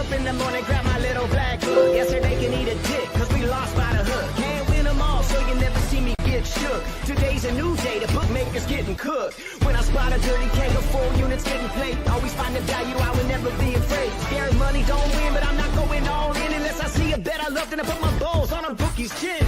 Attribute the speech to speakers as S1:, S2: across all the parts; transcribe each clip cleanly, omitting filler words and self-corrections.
S1: up in the morning, grab my little black book. Yesterday can eat a dick, cause we lost by the hook. Can't win them all, so you never see me get shook. Today's a new day, the bookmaker's getting cooked. When I spot a dirty keg of 4 units getting played, always find the value, I will never be afraid. Scary money don't win, but I'm not going all in unless I see a bet I love, then I put my balls on a bookie's chin.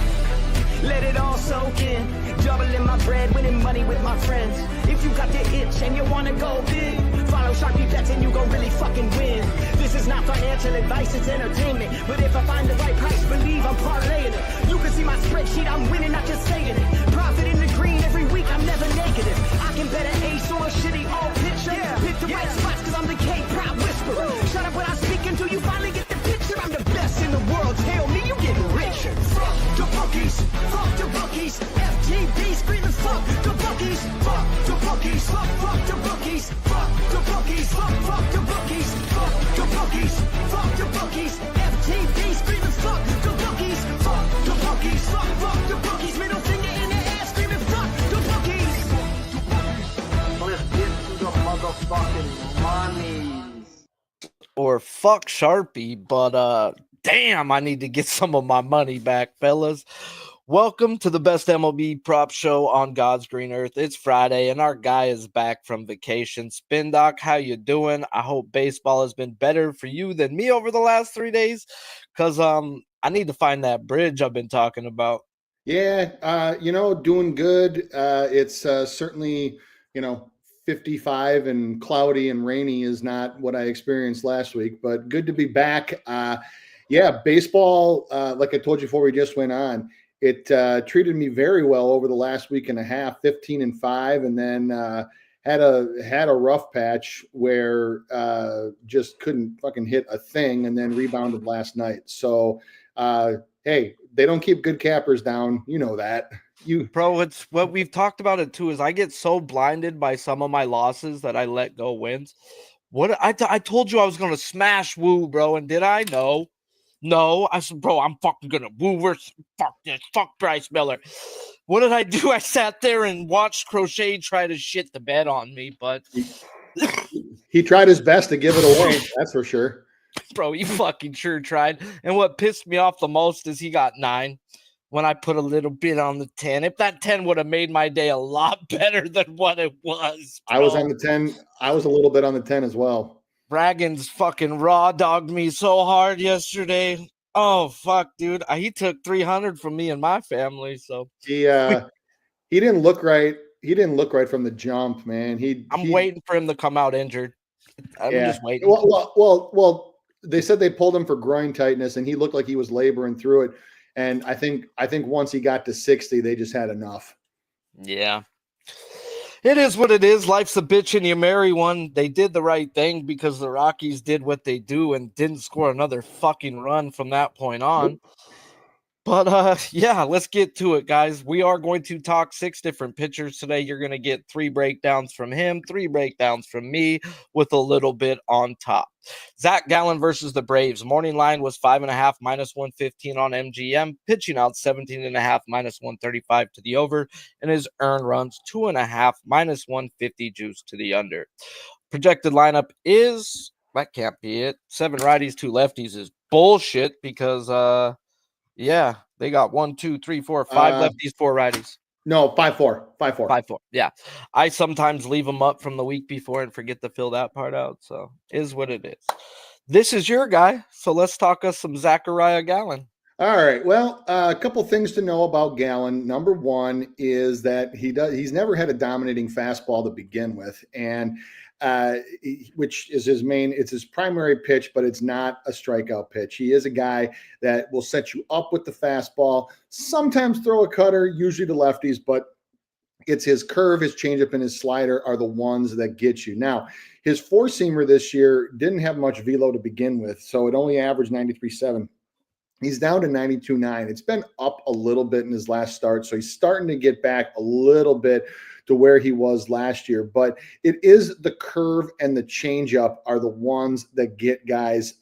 S1: Let it all soak in, doubling my bread, winning money with my friends. If you got the itch and you wanna go big, follow Sharpie bets and you gon' really fucking win. This is not financial advice, it's entertainment. But if I find the right price, believe I'm parlaying it. You can see my spreadsheet, I'm winning, not just saying it. Profit in the green every week, I'm never negative. I can bet an ace or a shitty old picture. Pick the right spots cause I'm the K-Prop whisperer. Shut up when I speak until you finally get the picture. I'm the best in the world, tell me you getting richer. Fuck the bookies, fuck the bookies. FTV screaming fuck the bookies, fuck the bookies, fuck the bookies, fuck the bookies, fuck the bookies, fuck the bookies, fuck the bookies. FTV screaming fuck the bookies, fuck the bookies, fuck the bookies. Middle finger in the air screaming fuck the bookies.
S2: Let's get to the motherfucking monies.
S3: Or fuck Sharpie, but damn, I need to get some of my money back, fellas. Welcome to the best MLB prop show on God's green earth. It's Friday, and our guy is back from vacation. SpinDoc, how you doing? I hope baseball has been better for you than me over the last 3 days, because I need to find that bridge I've been talking about.
S4: Yeah, doing good. It's certainly, 55 and cloudy and rainy is not what I experienced last week, but good to be back. Baseball, like I told you before we just went on, it treated me very well over the last week and a half, 15-5, and then had a rough patch where just couldn't fucking hit a thing, and then rebounded last night. So, hey, they don't keep good cappers down. You know that.
S3: Bro, it's what we've talked about it too, is I get so blinded by some of my losses that I let go wins. What I told you I was going to smash Woo, bro, and did I? No, I said, bro, I'm fucking gonna woo. Fuck this. Fuck Bryce Miller. What did I do? I sat there and watched Crochet try to shit the bed on me, but
S4: he tried his best to give it away. That's for sure.
S3: Bro, he fucking sure tried. And what pissed me off the most is he got 9 when I put a little bit on the 10. If that 10 would have made my day a lot better than what it was. Bro.
S4: I was on the 10. I was a little bit on the 10 as well.
S3: Braggins fucking raw dogged me so hard yesterday. Oh fuck, dude! He took 300 from me and my family. So
S4: he didn't look right. He didn't look right from the jump, man. I'm
S3: waiting for him to come out injured. I'm just waiting.
S4: Well, they said they pulled him for groin tightness, and he looked like he was laboring through it. And I think once he got to 60, they just had enough.
S3: Yeah. It is what it is. Life's a bitch and you marry one. They did the right thing because the Rockies did what they do and didn't score another fucking run from that point on. But, let's get to it, guys. We are going to talk 6 different pitchers today. You're going to get 3 breakdowns from him, 3 breakdowns from me with a little bit on top. Zach Gallen versus the Braves. Morning line was 5.5 minus 115 on MGM, pitching out 17.5 minus 135 to the over, and his earned runs 2.5 minus 150 juice to the under. Projected lineup is, that can't be it, 7 righties, 2 lefties is bullshit because, they got 1, 2, 3, 4, 5 lefties, 4 righties.
S4: No, 5-4.
S3: 5-4. Yeah. I sometimes leave them up from the week before and forget to fill that part out. So is what it is. This is your guy. So let's talk us some Zachariah Gallen.
S4: All right. Well, a couple things to know about Gallen. Number one is that he's never had a dominating fastball to begin with. And which is it's his primary pitch, but it's not a strikeout pitch. He is a guy that will set you up with the fastball, sometimes throw a cutter, usually to lefties, but it's his curve, his changeup, and his slider are the ones that get you. Now, his four-seamer this year didn't have much velo to begin with, so it only averaged 93.7. He's down to 92.9. It's been up a little bit in his last start, so he's starting to get back a little bit to where he was last year. But it is the curve and the changeup are the ones that get guys.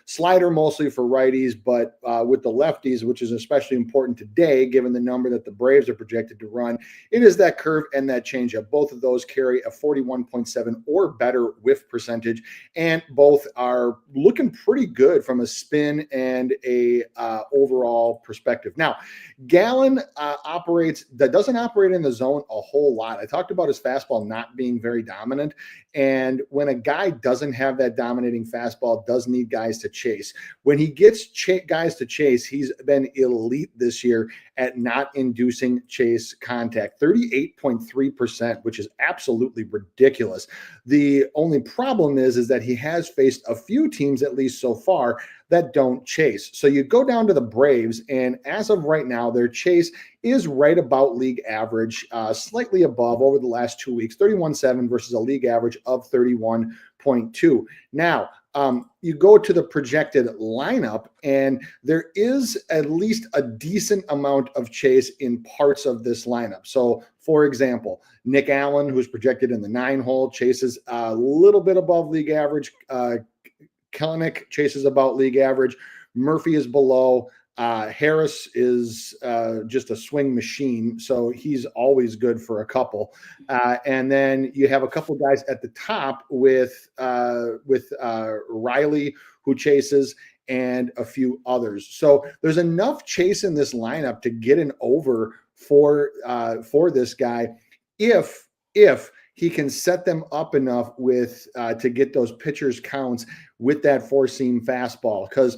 S4: Slider mostly for righties, but with the lefties, which is especially important today, given the number that the Braves are projected to run, it is that curve and that changeup. Both of those carry a 41.7 or better whiff percentage, and both are looking pretty good from a spin and a overall perspective. Now, Gallen doesn't operate in the zone a whole lot. I talked about his fastball not being very dominant, and when a guy doesn't have that dominating fastball, does need guys to chase. When he gets guys to chase, he's been elite this year at not inducing chase contact, 38.3%, which is absolutely ridiculous. The only problem is that he has faced a few teams, at least so far, that don't chase. So you go down to the Braves, and as of right now, their chase is right about league average, slightly above over the last 2 weeks, 31.7 versus a league average of 31.2. Now, you go to the projected lineup, and there is at least a decent amount of chase in parts of this lineup. So, for example, Nick Allen, who's projected in the 9-hole, chases a little bit above league average. Kelenic chases about league average. Murphy is below. Harris is just a swing machine, so he's always good for a couple. And then you have a couple guys at the top with Riley, who chases, and a few others. So there's enough chase in this lineup to get an over for this guy if he can set them up enough with to get those pitchers counts with that four-seam fastball, because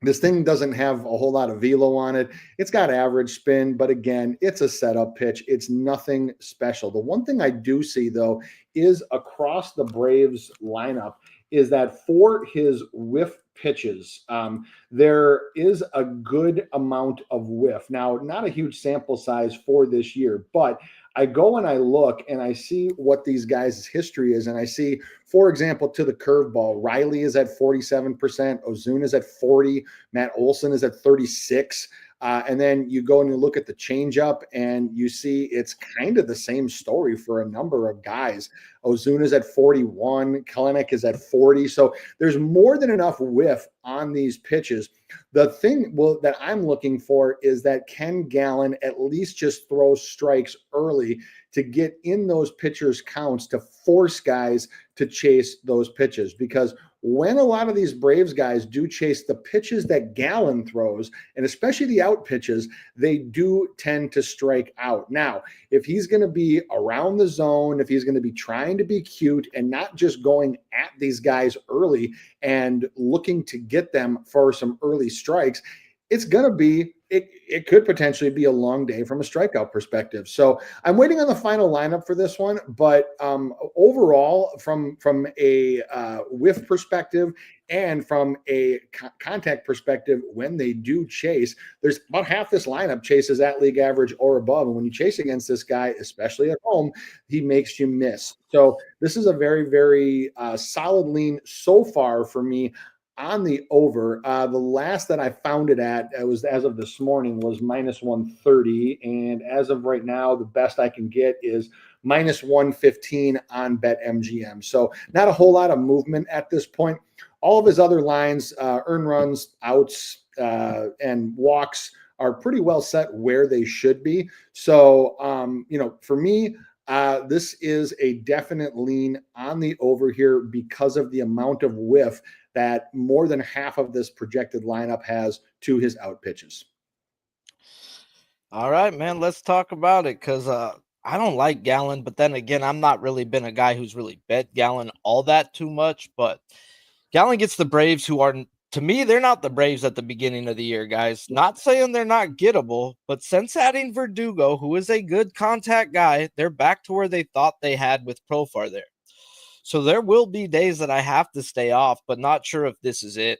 S4: this thing doesn't have a whole lot of velo on it. It's got average spin, but again, it's a setup pitch. It's nothing special. The one thing I do see, though, is across the Braves lineup is that for his whiff pitches, there is a good amount of whiff. Now, not a huge sample size for this year, but I go and I look and I see what these guys' history is. And I see, for example, to the curveball, Riley is at 47%, Ozuna is at 40%, Matt Olson is at 36%. And then you go and you look at the changeup and you see it's kind of the same story for a number of guys. Ozuna is at 41, Kelenic is at 40. So there's more than enough whiff on these pitches. The thing that I'm looking for is that Ken Gallen at least just throws strikes early to get in those pitchers' counts to force guys to chase those pitches. Because when a lot of these Braves guys do chase the pitches that Gallen throws, and especially the out pitches, they do tend to strike out. Now, if he's going to be around the zone, if he's going to be trying to be cute and not just going at these guys early and looking to get them for some early strikes, it's going to be, it could potentially be a long day from a strikeout perspective. So I'm waiting on the final lineup for this one, but overall, from a whiff perspective and from a contact perspective, when they do chase, there's about half this lineup chases at league average or above. And when you chase against this guy, especially at home, he makes you miss. So this is a very, very solid lean so far for me on the over. The last that I found it at, it was as of this morning, was minus 130. And as of right now, the best I can get is minus 115 on BetMGM. So not a whole lot of movement at this point. All of his other lines, earn runs, outs, and walks are pretty well set where they should be. So, for me, this is a definite lean on the over here because of the amount of whiff that more than half of this projected lineup has to his out pitches.
S3: All right, man, let's talk about it, because I don't like Gallen, but then again, I'm not really been a guy who's really bet Gallen all that too much. But Gallen gets the Braves, who are, to me, they're not the Braves at the beginning of the year, guys. Not saying they're not gettable, but since adding Verdugo, who is a good contact guy, they're back to where they thought they had with Profar there. So there will be days that I have to stay off, but not sure if this is it.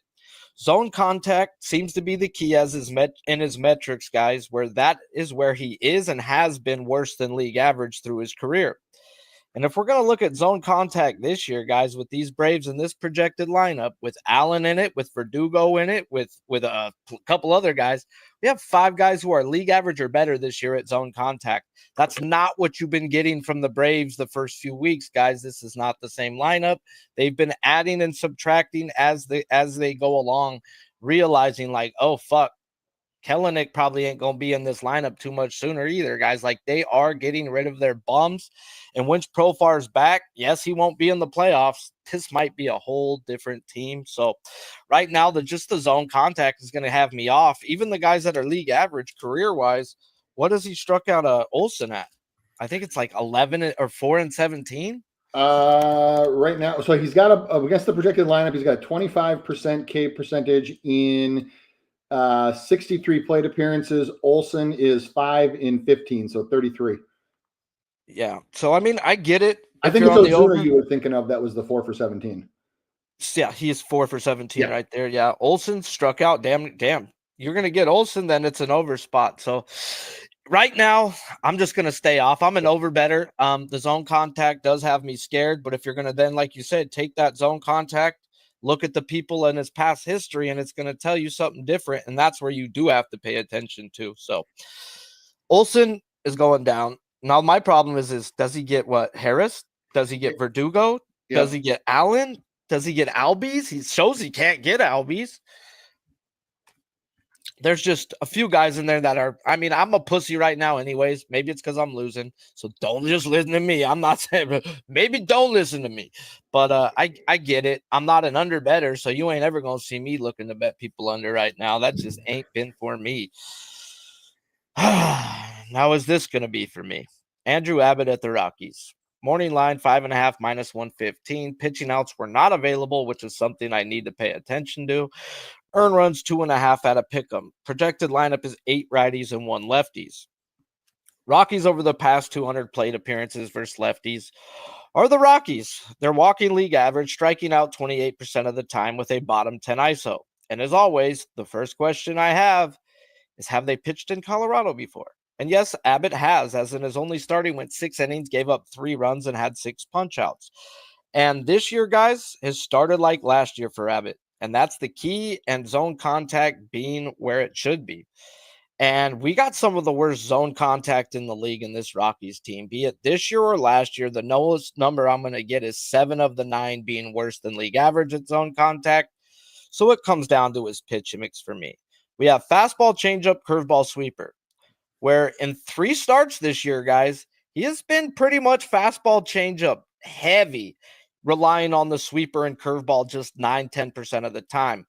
S3: Zone contact seems to be the key as in his metrics, guys, where that is where he is and has been worse than league average through his career. And if we're going to look at zone contact this year, guys, with these Braves in this projected lineup, with Allen in it, with Verdugo in it, with a couple other guys, we have 5 guys who are league average or better this year at zone contact. That's not what you've been getting from the Braves the first few weeks, guys. This is not the same lineup. They've been adding and subtracting as they go along, realizing like, oh, fuck, Kellenic probably ain't going to be in this lineup too much sooner either, guys. Like, they are getting rid of their bums. And once Profar's back, yes, he won't be in the playoffs. This might be a whole different team. So right now, the zone contact is going to have me off. Even the guys that are league average career-wise, what has he struck out Olsen at? I think it's like 11 or 4-17.
S4: Right now, so he's got against the projected lineup, he's got a 25% K percentage in 63 plate appearances. Olsen is 5 in 15, so 33.
S3: Yeah. So I mean, I get it.
S4: I think it's Ozuna you were thinking of. That was the 4 for 17.
S3: Yeah, he is 4 for 17 right there. Yeah. Olsen struck out. Damn. You're gonna get Olsen, then it's an over spot. So right now, I'm just gonna stay off. I'm an over better. The zone contact does have me scared, but if you're gonna then, like you said, take that zone contact, look at the people in his past history, and it's going to tell you something different. And that's where you do have to pay attention to. So Olsen is going down. Now, my problem is does he get what? Harris? Does he get Verdugo? Yep. Does he get Allen? Does he get Albies? He shows he can't get Albies. There's just a few guys in there that are, I mean, I'm a pussy right now anyways. Maybe it's because I'm losing. So don't just listen to me. I'm not saying, maybe don't listen to me. But I get it. I'm not an under better, so you ain't ever going to see me looking to bet people under right now. That just ain't been for me. Now is this going to be for me? Andrew Abbott at the Rockies. Morning line, 5.5 minus 115. Pitching outs were not available, which is something I need to pay attention to. Earn runs 2.5 at a pick'em. Projected lineup is 8 righties and 1 lefties. Rockies over the past 200 plate appearances versus lefties are the Rockies. They're walking league average, striking out 28% of the time with a bottom 10 ISO. And as always, the first question I have they pitched in Colorado before? And yes, Abbott has, as in his only starting went 6 innings, gave up 3 runs, and had 6 punch-outs. And this year, guys, has started like last year for Abbott. And that's the key, and zone contact being where it should be. And we got some of the worst zone contact in the league in this Rockies team, be it this year or last year. The lowest number I'm going to get is 7 of the 9 being worse than league average at zone contact. So it comes down to his pitch mix for me. We have fastball, changeup, curveball, sweeper, where in 3 starts this year, guys, he has been pretty much fastball, changeup heavy, relying on the sweeper and curveball just 9-10% of the time.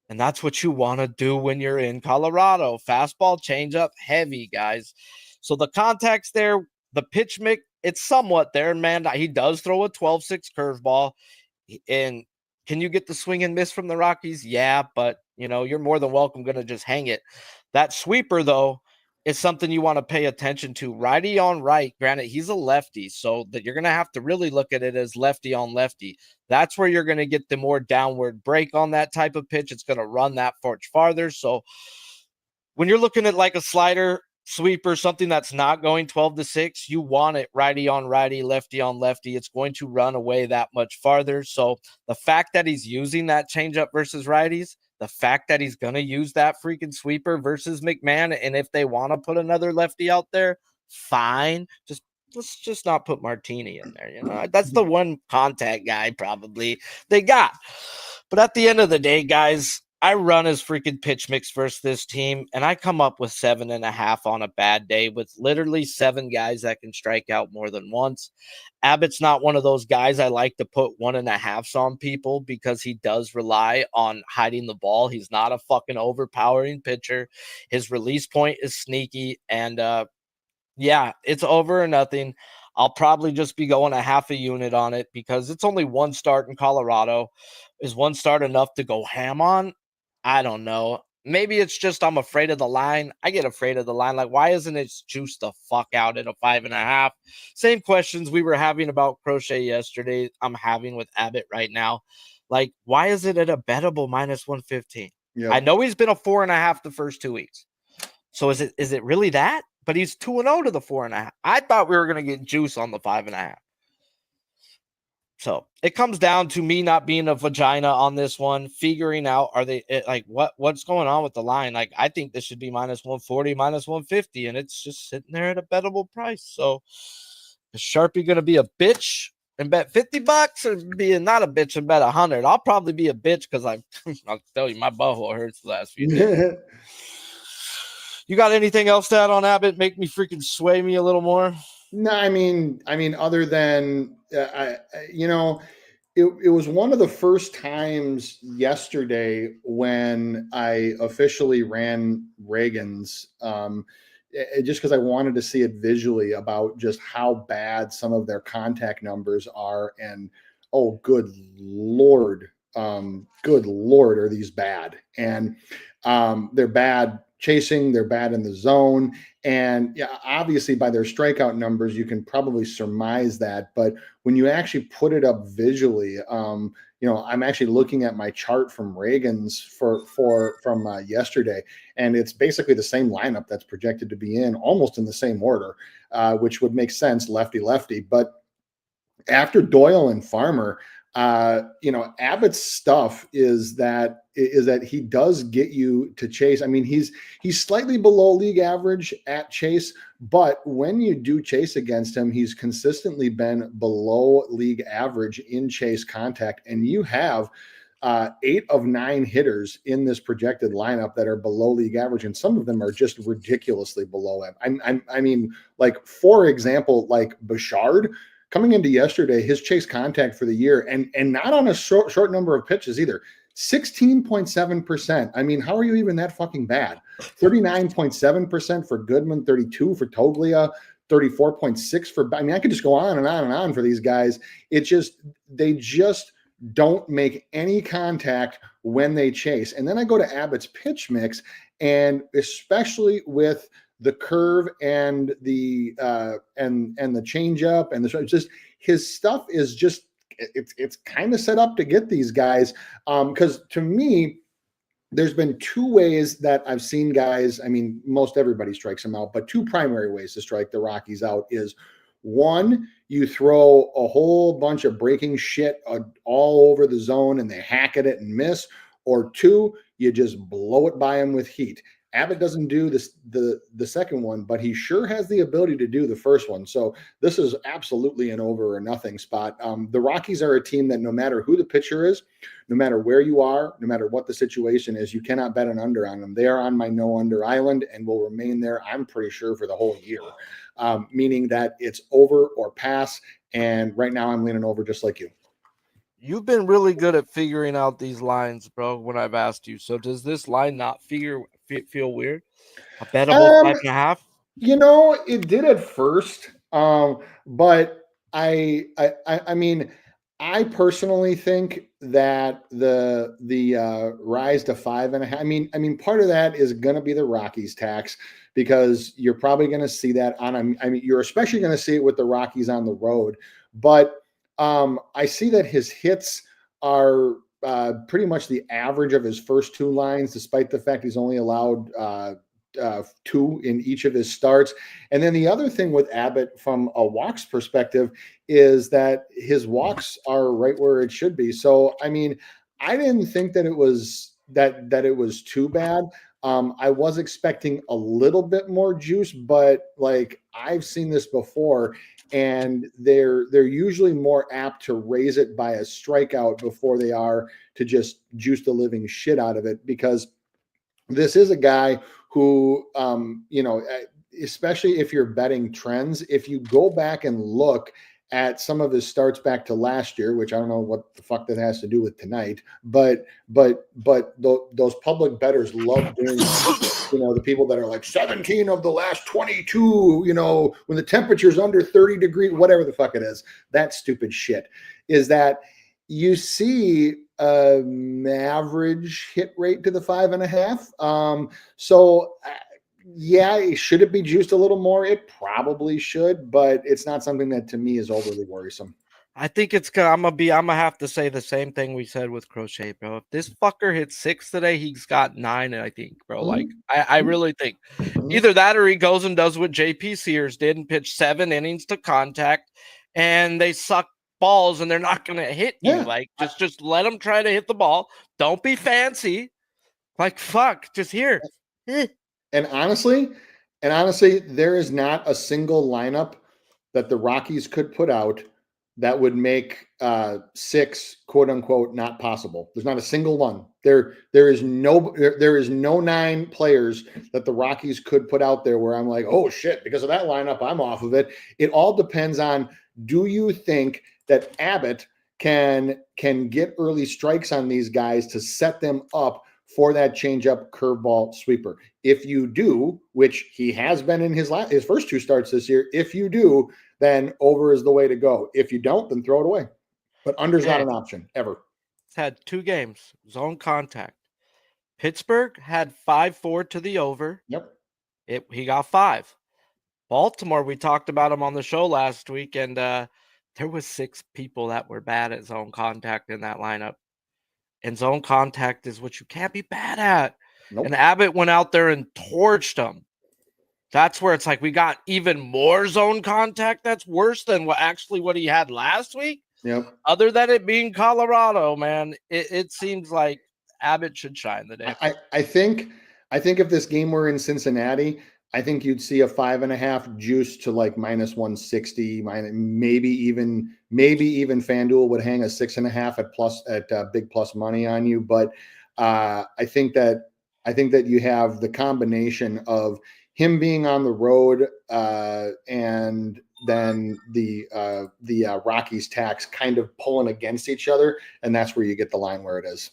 S3: And that's what you want to do when you're in Colorado. Fastball, changeup, heavy, guys. So the contact's there. The pitch mix, it's somewhat there. Man, he does throw a 12-6 curveball. And can you get the swing and miss from the Rockies? Yeah, but, you're more than welcome going to just hang it. That sweeper, though, is something you want to pay attention to. Righty on right. Granted, he's a lefty, so that you're going to have to really look at it as lefty on lefty. That's where you're going to get the more downward break on that type of pitch. It's going to run that much farther. So when you're looking at like a slider, sweeper, something that's not going 12-6, you want it righty on righty, lefty on lefty. It's going to run away that much farther. So the fact that he's using that changeup versus righties, the fact that he's going to use that freaking sweeper versus McMahon, and if they want to put another lefty out there, fine. Let's just not put Martini in there. That's the one contact guy probably they got. But at the end of the day, guys, I run his freaking pitch mix versus this team, and I come up with 7.5 on a bad day with literally 7 guys that can strike out more than once. Abbott's not one of those guys I like to put 1.5s on people because he does rely on hiding the ball. He's not a fucking overpowering pitcher. His release point is sneaky, and yeah, it's over or nothing. I'll probably just be going a half a unit on it because it's only 1 start in Colorado. Is 1 start enough to go ham on? I don't know. Maybe it's just I'm afraid of the line. I get afraid of the line. Like, why isn't it juiced the fuck out at a 5.5? Same questions we were having about Crochet yesterday, I'm having with Abbott right now. Like, why is it at a bettable minus 115? Yep. I know he's been a 4.5 the first 2 weeks. So is it really that? But he's 2-0 to the 4.5. I thought we were going to get juice on the 5.5. So it comes down to me not being a vagina on this one, figuring out what's going on with the line. Like, I think this should be minus 140, minus 150, and it's just sitting there at a bettable price. So is Sharpie going to be a bitch and bet $50 or being not a bitch and bet 100? I'll probably be a bitch because I'll tell you, my butthole hurts the last few days. You got anything else to add on Abbott? Make me freaking sway me a little more.
S4: No, I mean, other than it was one of the first times yesterday when I officially ran Reagan's, just because I wanted to see it visually about just how bad some of their contact numbers are, and oh, good lord, are these bad? And they're bad chasing, they're bad in the zone. And yeah, obviously by their strikeout numbers, you can probably surmise that. But when you actually put it up visually, I'm actually looking at my chart from Reagan's from yesterday, and it's basically the same lineup that's projected to be in almost in the same order, which would make sense, lefty. But after Doyle and Farmer, Abbott's stuff is that he does get you to chase. I mean, he's slightly below league average at chase, but when you do chase against him, he's consistently been below league average in chase contact. And you have 8 of 9 hitters in this projected lineup that are below league average, and some of them are just ridiculously below it. I mean, like, for example, like Bouchard. Coming into yesterday, his chase contact for the year, and not on a short number of pitches either, 16.7%. I mean, how are you even that fucking bad? 39.7% for Goodman, 32 for Toglia, 34.6 for. I mean, I could just go on and on and on for these guys. They just don't make any contact when they chase. And then I go to Abbott's pitch mix, and especially with the curve and the changeup and just his stuff is just it's kind of set up to get these guys. Because to me, there's been 2 ways that I've seen guys. I mean, most everybody strikes them out, but 2 primary ways to strike the Rockies out is, 1, you throw a whole bunch of breaking shit all over the zone and they hack at it and miss, or 2, you just blow it by them with heat. Abbott doesn't do this, the second one, but he sure has the ability to do the first one. So this is absolutely an over or nothing spot. The Rockies are a team that no matter who the pitcher is, no matter where you are, no matter what the situation is, you cannot bet an under on them. They are on my no under island and will remain there, I'm pretty sure, for the whole year, meaning that it's over or pass. And right now I'm leaning over just like you.
S3: You've been really good at figuring out these lines, bro, when I've asked you. So does this line not feel weird? A bettable 5.5?
S4: It did at first. But I mean, I personally think that the rise to 5.5. I mean, part of that is going to be the Rockies tax, because you're probably going to see that you're especially going to see it with the Rockies on the road. But I see that his hits are pretty much the average of his first 2 lines, despite the fact he's only allowed 2 in each of his starts. And then the other thing with Abbott from a walks perspective is that his walks are right where it should be. So, I mean, I didn't think that it was it was too bad. I was expecting a little bit more juice, but like, I've seen this before, and they're usually more apt to raise it by a strikeout before they are to just juice the living shit out of it, because this is a guy who, especially if you're betting trends, if you go back and look at some of his starts back to last year, which I don't know what the fuck that has to do with tonight, but those public bettors love doing, the people that are like 17 of the last 22, when the temperature's under 30 degrees, whatever the fuck it is, that stupid shit, is that you see average hit rate to the 5.5. Yeah, should it be juiced a little more? It probably should, but it's not something that to me is overly worrisome.
S3: I think it's I'm gonna have to say the same thing we said with Crochet, bro. If this fucker hits 6 today, he's got 9, I think, bro.
S4: Mm-hmm.
S3: Like, I really think either that or he goes and does what JP Sears did and pitch 7 innings to contact, and they suck balls and they're not going to hit you.
S4: Yeah.
S3: Like, just let them try to hit the ball. Don't be fancy. Like, fuck, just here.
S4: And honestly, there is not a single lineup that the Rockies could put out that would make 6 quote unquote not possible. There's not a single one. There is no 9 players that the Rockies could put out there where I'm like, oh shit, because of that lineup, I'm off of it. It all depends on, do you think that Abbott can get early strikes on these guys to set them up for that changeup curveball sweeper? If you do, which he has been in his first 2 starts this year, if you do, then over is the way to go. If you don't, then throw it away. But under's not an option ever.
S3: It's had 2 games, zone contact. Pittsburgh had 5-4 to the over.
S4: Yep.
S3: He got 5. Baltimore, we talked about him on the show last week, and there was 6 people that were bad at zone contact in that lineup. And zone contact is what you can't be bad at.
S4: Nope.
S3: And Abbott went out there and torched them. That's where it's like we got even more zone contact. That's worse than what he had last week.
S4: Yep.
S3: Other than it being Colorado, man, it seems like Abbott should shine the day.
S4: I think if this game were in Cincinnati, I think you'd see a 5.5 juice to like -160, maybe even FanDuel would hang a 6.5 at big plus money on you. But I think that you have the combination of him being on the road and then the Rockies tax kind of pulling against each other, and that's where you get the line where it is.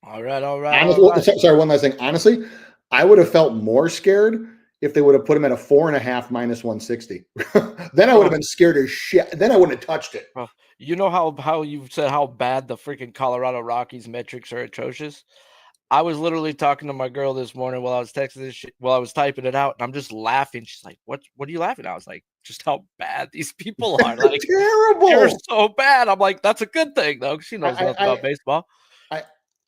S3: All right.
S4: Sorry, one last thing. Honestly, I would have felt more scared if they would have put him at a 4.5 -160. Then I would have been scared as shit. Then I wouldn't have touched it.
S3: You know how you said how bad the freaking Colorado Rockies metrics are atrocious? I was literally talking to my girl this morning while I was texting this shit, while I was typing it out, and I'm just laughing. She's like, what are you laughing at? I was like, just how bad these people are. Like,
S4: terrible.
S3: They're so bad. I'm like, that's a good thing, though. She knows nothing about baseball.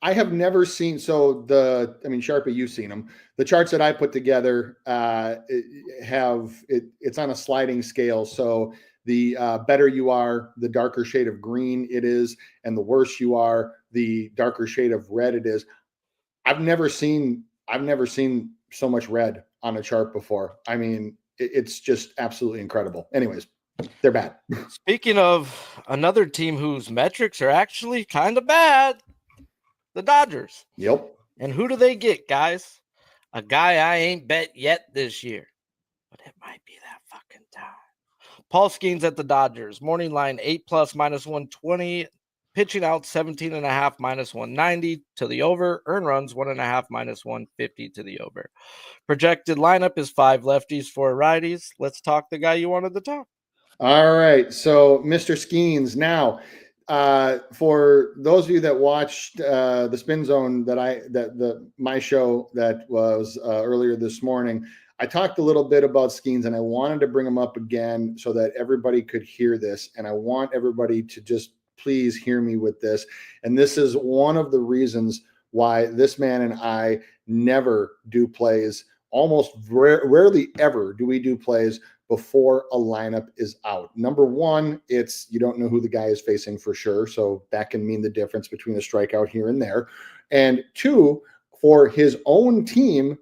S4: I have never seen, Sharpie, you've seen them. The charts that I put together it's on a sliding scale. So the better you are, the darker shade of green it is, and the worse you are, the darker shade of red it is. I've never seen so much red on a chart before. I mean, it's just absolutely incredible. Anyways, they're bad.
S3: Speaking of another team whose metrics are actually kind of bad, the Dodgers.
S4: Yep.
S3: And who do they get, guys? A guy I ain't bet yet this year, but it might be that fucking time. Paul Skeens at the Dodgers. Morning line 8+ -120. Pitching out 17.5 -190 to the over. Earn runs 1.5 -150 to the over. Projected lineup is 5 lefties, 4 righties. Let's talk the guy you wanted to talk.
S4: All right. So Mr. Skeens. Now, for those of you that watched the Spin Zone my show that was earlier this morning, I talked a little bit about Skeens, and I wanted to bring him up again so that everybody could hear this. And I want everybody to just please hear me with this. And this is one of the reasons why this man and I never do plays. Almost rarely ever do we do plays before a lineup is out. Number one, it's you don't know who the guy is facing for sure. So that can mean the difference between a strikeout here and there. And 2, for his own team,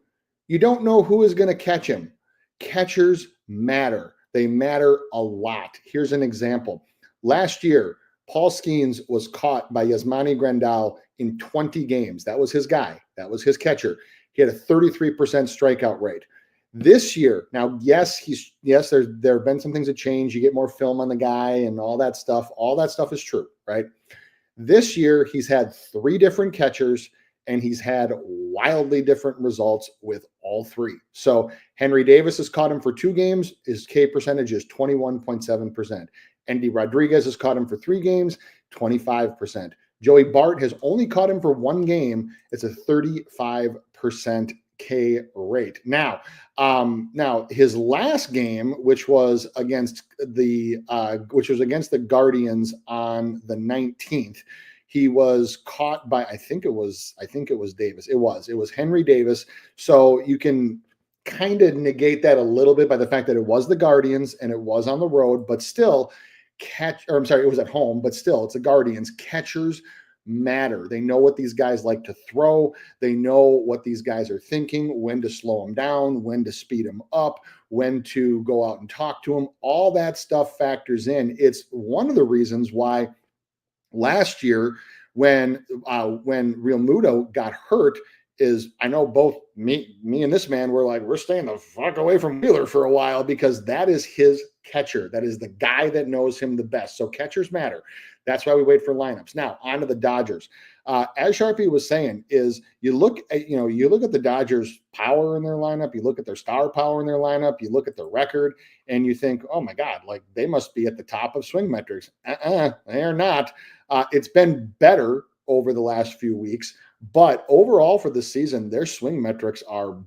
S4: you don't know who is going to catch him. Catchers matter. They matter a lot. Here's an example. Last year, Paul Skeens was caught by Yasmani Grandal in 20 games. That was his guy. That was his catcher. He had a 33% strikeout rate. This year, now, yes, there have been some things that change. You get more film on the guy and all that stuff. All that stuff is true, right? This year, he's had 3 different catchers, and he's had wildly different results with all 3. So Henry Davis has caught him for 2 games. His K percentage is 21.7%. Andy Rodriguez has caught him for 3 games, 25%. Joey Bart has only caught him for 1 game. It's a 35% K rate. Now his last game, which was against the Guardians on the 19th, he was caught by I think it was Davis. It was Henry Davis. So you can kind of negate that a little bit by the fact that it was the Guardians and it was on the road, but still it was at home, but still, it's the Guardians. Catchers matter. They know what these guys like to throw. They know what these guys are thinking, when to slow them down, when to speed them up, when to go out and talk to them. All that stuff factors in. It's one of the reasons why last year when Real Muto got hurt, is I know both me and this man were like, we're staying the fuck away from Wheeler for a while, because that is his catcher. That is the guy that knows him the best. So catchers matter. That's why we wait for lineups. Now on to the Dodgers. As Sharpie was saying, is you look at the Dodgers' power in their lineup, you look at their star power in their lineup, you look at their record, and you think, oh my God, like they must be at the top of swing metrics. They are not. It's been better over the last few weeks, but overall for the season, their swing metrics are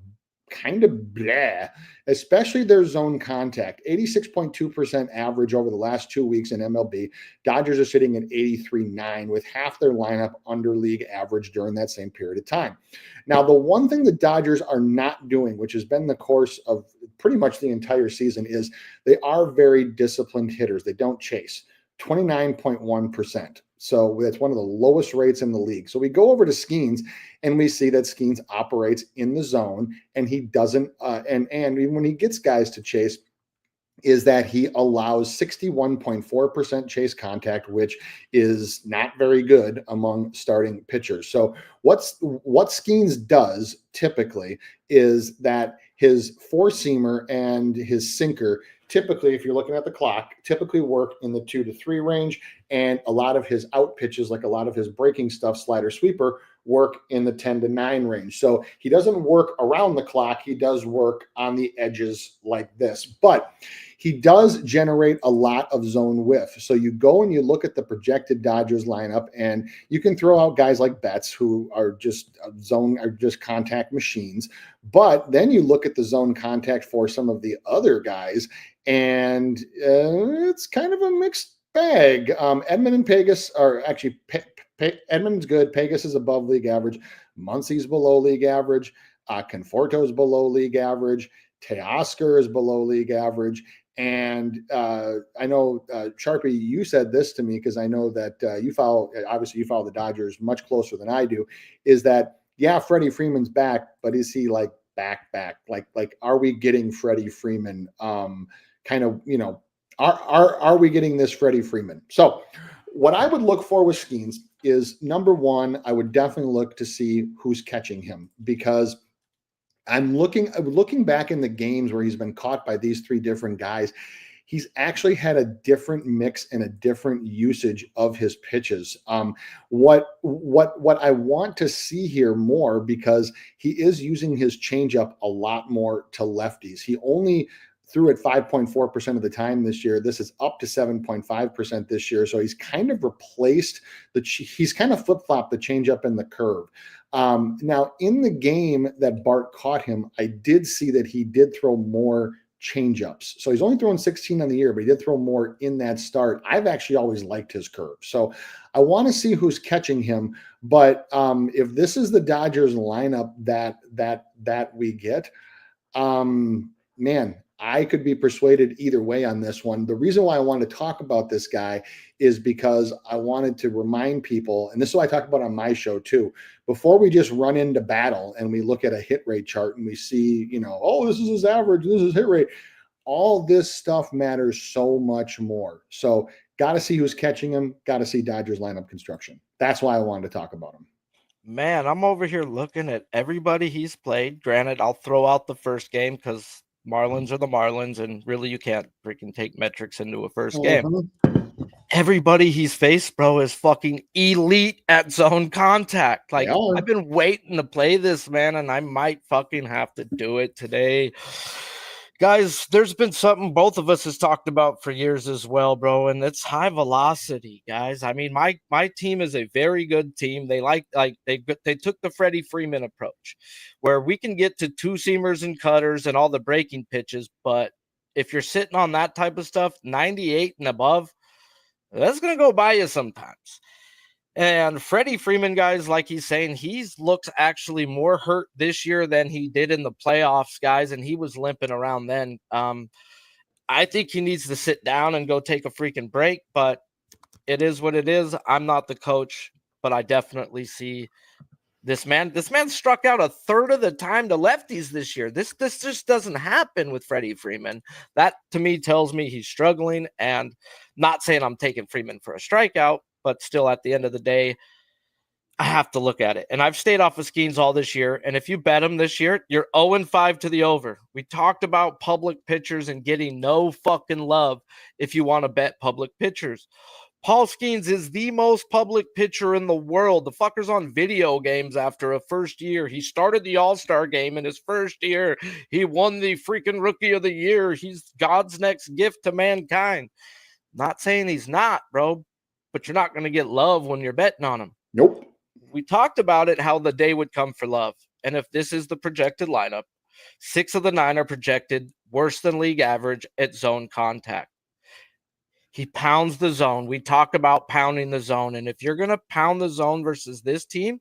S4: kind of blah, especially their zone contact. 86.2% average over the last 2 weeks in MLB. Dodgers are sitting at 83.9 with half their lineup under league average during that same period of time. Now, the one thing the Dodgers are not doing, which has been the course of pretty much the entire season, is they are very disciplined hitters. They don't chase. 29.1%. So that's one of the lowest rates in the league. So we go over to Skeens and we see that Skeens operates in the zone, and he doesn't, and even when he gets guys to chase, is that he allows 61.4% chase contact, which is not very good among starting pitchers. So what Skeens does typically is that his four-seamer and his sinker, typically, if you're looking at the clock, typically work in the 2 to 3 range, and a lot of his out pitches, like a lot of his breaking stuff, slider, sweeper, work in the 10 to 9 range. So he doesn't work around the clock. He does work on the edges like this, but he does generate a lot of zone whiff. So you go and you look at the projected Dodgers lineup, and you can throw out guys like Betts, who are just contact machines. But then you look at the zone contact for some of the other guys, and it's kind of a mixed bag. Edman and Pegas are actually Edman's good. Pegas is above league average. Muncy's below league average. Conforto's below league average. Teoscar is below league average. And I know, Sharpie, you said this to me, because I know that you follow the Dodgers much closer than I do, is that, yeah, Freddie Freeman's back, but is he like back? Like, are we getting Freddie Freeman? Are we getting this Freddie Freeman? So what I would look for with Skeens is, number one, I would definitely look to see who's catching him, because I'm looking back in the games where he's been caught by these three different guys. He's actually had a different mix and a different usage of his pitches. What I want to see here more, because he is using his changeup a lot more to lefties. He only threw it 5.4% of the time this year. This is up to 7.5% this year. So he's kind of replaced he's kind of flip-flopped the changeup and the curve. Now, in the game that Bart caught him, I did see that he did throw more changeups. So he's only throwing 16 on the year, but he did throw more in that start. I've actually always liked his curve. So I want to see who's catching him. But if this is the Dodgers lineup that we get, man, I could be persuaded either way on this one. The reason why I wanted to talk about this guy is because I wanted to remind people, and this is what I talk about on my show too, before we just run into battle and we look at a hit rate chart and we see, oh, this is his average, this is hit rate. All this stuff matters so much more. So got to see who's catching him, got to see Dodgers lineup construction. That's why I wanted to talk about him.
S3: Man, I'm over here looking at everybody he's played. Granted, I'll throw out the first game because Marlins are the Marlins, and really you can't freaking take metrics into a first game. Everybody he's faced, bro, is fucking elite at zone contact. Like, I've been waiting to play this, man, and I might fucking have to do it today. Guys, there's been something both of us has talked about for years as well, bro, and it's high velocity, guys. I mean, my team is a very good team. They they took the Freddie Freeman approach, where we can get to two-seamers and cutters and all the breaking pitches, but if you're sitting on that type of stuff, 98 and above, that's going to go by you sometimes. And Freddie Freeman, guys, like he's saying, he's looked actually more hurt this year than he did in the playoffs, guys, and he was limping around then. I think he needs to sit down and go take a freaking break, but it is what it is. I'm not the coach, but I definitely see this man struck out a third of the time to lefties this year. This just doesn't happen with Freddie Freeman. That to me tells me he's struggling, and not saying I'm taking Freeman for a strikeout, but still at the end of the day, I have to look at it. And I've stayed off of Skeens all this year. And if you bet him this year, you're 0-5 to the over. We talked about public pitchers and getting no fucking love if you want to bet public pitchers. Paul Skeens is the most public pitcher in the world. The fucker's on video games after a first year. He started the All-Star game in his first year. He won the freaking Rookie of the Year. He's God's next gift to mankind. Not saying he's not, bro, but you're not going to get love when you're betting on him.
S4: Nope.
S3: We talked about it, how the day would come for love. And if this is the projected lineup, 6 of the 9 are projected worse than league average at zone contact. He pounds the zone. We talk about pounding the zone. And if you're going to pound the zone versus this team,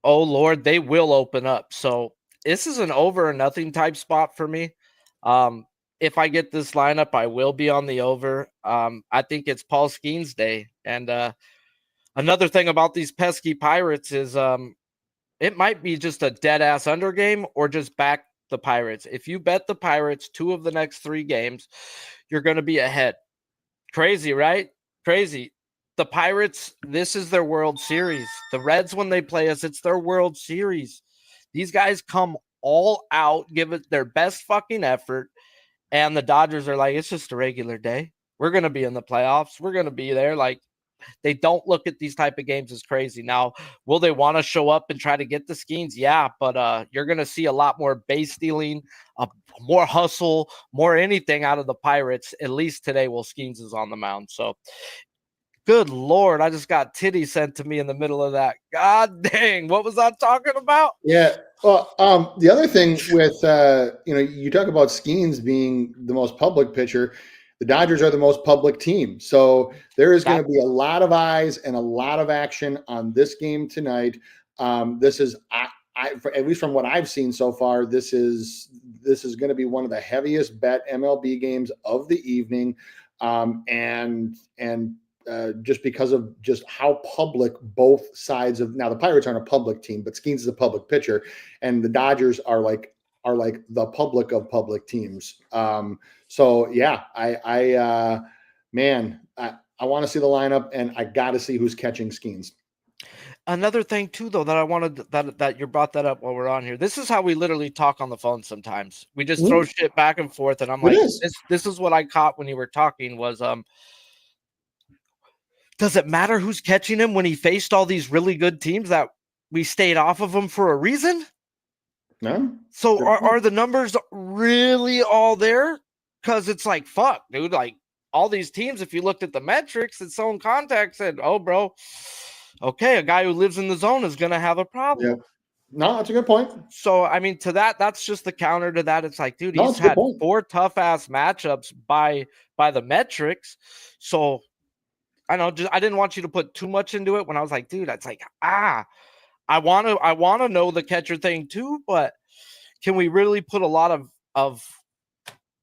S3: oh, Lord, they will open up. So this is an over or nothing type spot for me. If I get this lineup, I will be on the over. I think it's Paul Skeens' day. And another thing about these pesky Pirates is it might be just a dead-ass under game or just back the Pirates. If you bet the Pirates 2 of the next 3 games, you're going to be ahead. Crazy, right? Crazy. The Pirates, this is their World Series. The Reds, when they play us, it's their World Series. These guys come all out, give it their best fucking effort, and the Dodgers are like, it's just a regular day. We're going to be in the playoffs. We're going to be there. Like, they don't look at these type of games as crazy. Now, will they want to show up and try to get the Skeens? Yeah, but you're going to see a lot more base stealing, more hustle, more anything out of the Pirates, at least today while Skeens is on the mound. So, good Lord, I just got titty sent to me in the middle of that. God dang, what was I talking about?
S4: Yeah. Well, the other thing with, you talk about Skeens being the most public pitcher. The Dodgers are the most public team. So there is going to be a lot of eyes and a lot of action on this game tonight. This is, at least from what I've seen so far, this is going to be one of the heaviest bet MLB games of the evening. Just because of just how public both sides of, now the Pirates aren't a public team, but Skeens is a public pitcher, and the Dodgers are like the public of public teams. So yeah, I want to see the lineup, and I got to see who's catching Skeens.
S3: Another thing too, though, that I wanted that you brought that up while we're on here. This is how we literally talk on the phone sometimes. We just throw shit back and forth, and I'm like, this is what I caught when you were talking was, does it matter who's catching him when he faced all these really good teams that we stayed off of him for a reason?
S4: No.
S3: So are the numbers really all there? Because it's like, fuck, dude, like all these teams, if you looked at the metrics, its own contact said, oh, bro, okay, a guy who lives in the zone is going to have a problem.
S4: Yeah. No, that's a good point.
S3: So, I mean, to that's just the counter to that. It's like, dude, he's had 4 tough-ass matchups by the metrics. So, I know, I didn't want you to put too much into it when I was like, dude, it's like, I want to know the catcher thing too, but can we really put a lot of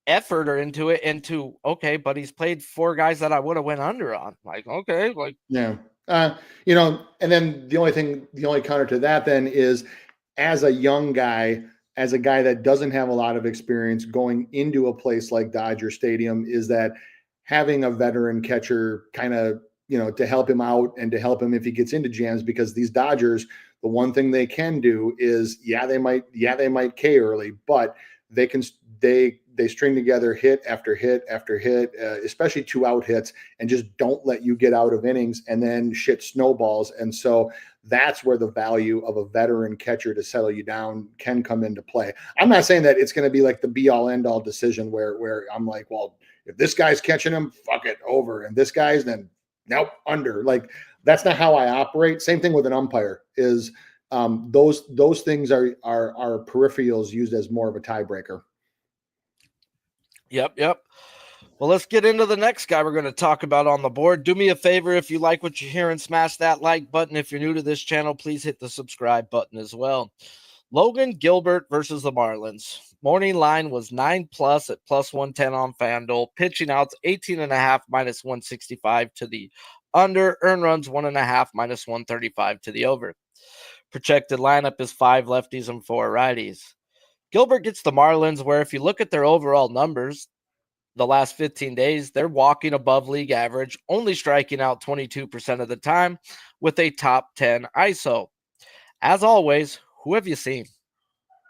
S3: effort or into okay, but he's played 4 guys that I would have went under on. Like, okay, like
S4: yeah. And then the only counter to that then is, as a young guy, as a guy that doesn't have a lot of experience going into a place like Dodger Stadium, is that having a veteran catcher kind of, to help him out and to help him if he gets into jams, because these Dodgers, the one thing they can do is, they might K early, but they string together hit after hit after hit, especially 2-out hits, and just don't let you get out of innings, and then shit snowballs. And so that's where the value of a veteran catcher to settle you down can come into play. I'm not saying that it's going to be like the be all end all decision where I'm like, well, if this guy's catching him, fuck it, over. And this guy's, then nope, under. Like, that's not how I operate. Same thing with an umpire is those things are peripherals used as more of a tiebreaker.
S3: Yep. Well, let's get into the next guy we're going to talk about on the board. Do me a favor, if you like what you hear, and smash that like button. If you're new to this channel, please hit the subscribe button as well. Logan Gilbert versus the Marlins. Morning line was 9+ at +110 on FanDuel. Pitching outs 18.5 -165 to the under. Earn runs 1.5 -135 to the over. Projected lineup is 5 lefties and 4 righties. Gilbert gets the Marlins, where if you look at their overall numbers, the last 15 days, they're walking above league average, only striking out 22% of the time with a top 10 ISO. As always, who have you seen?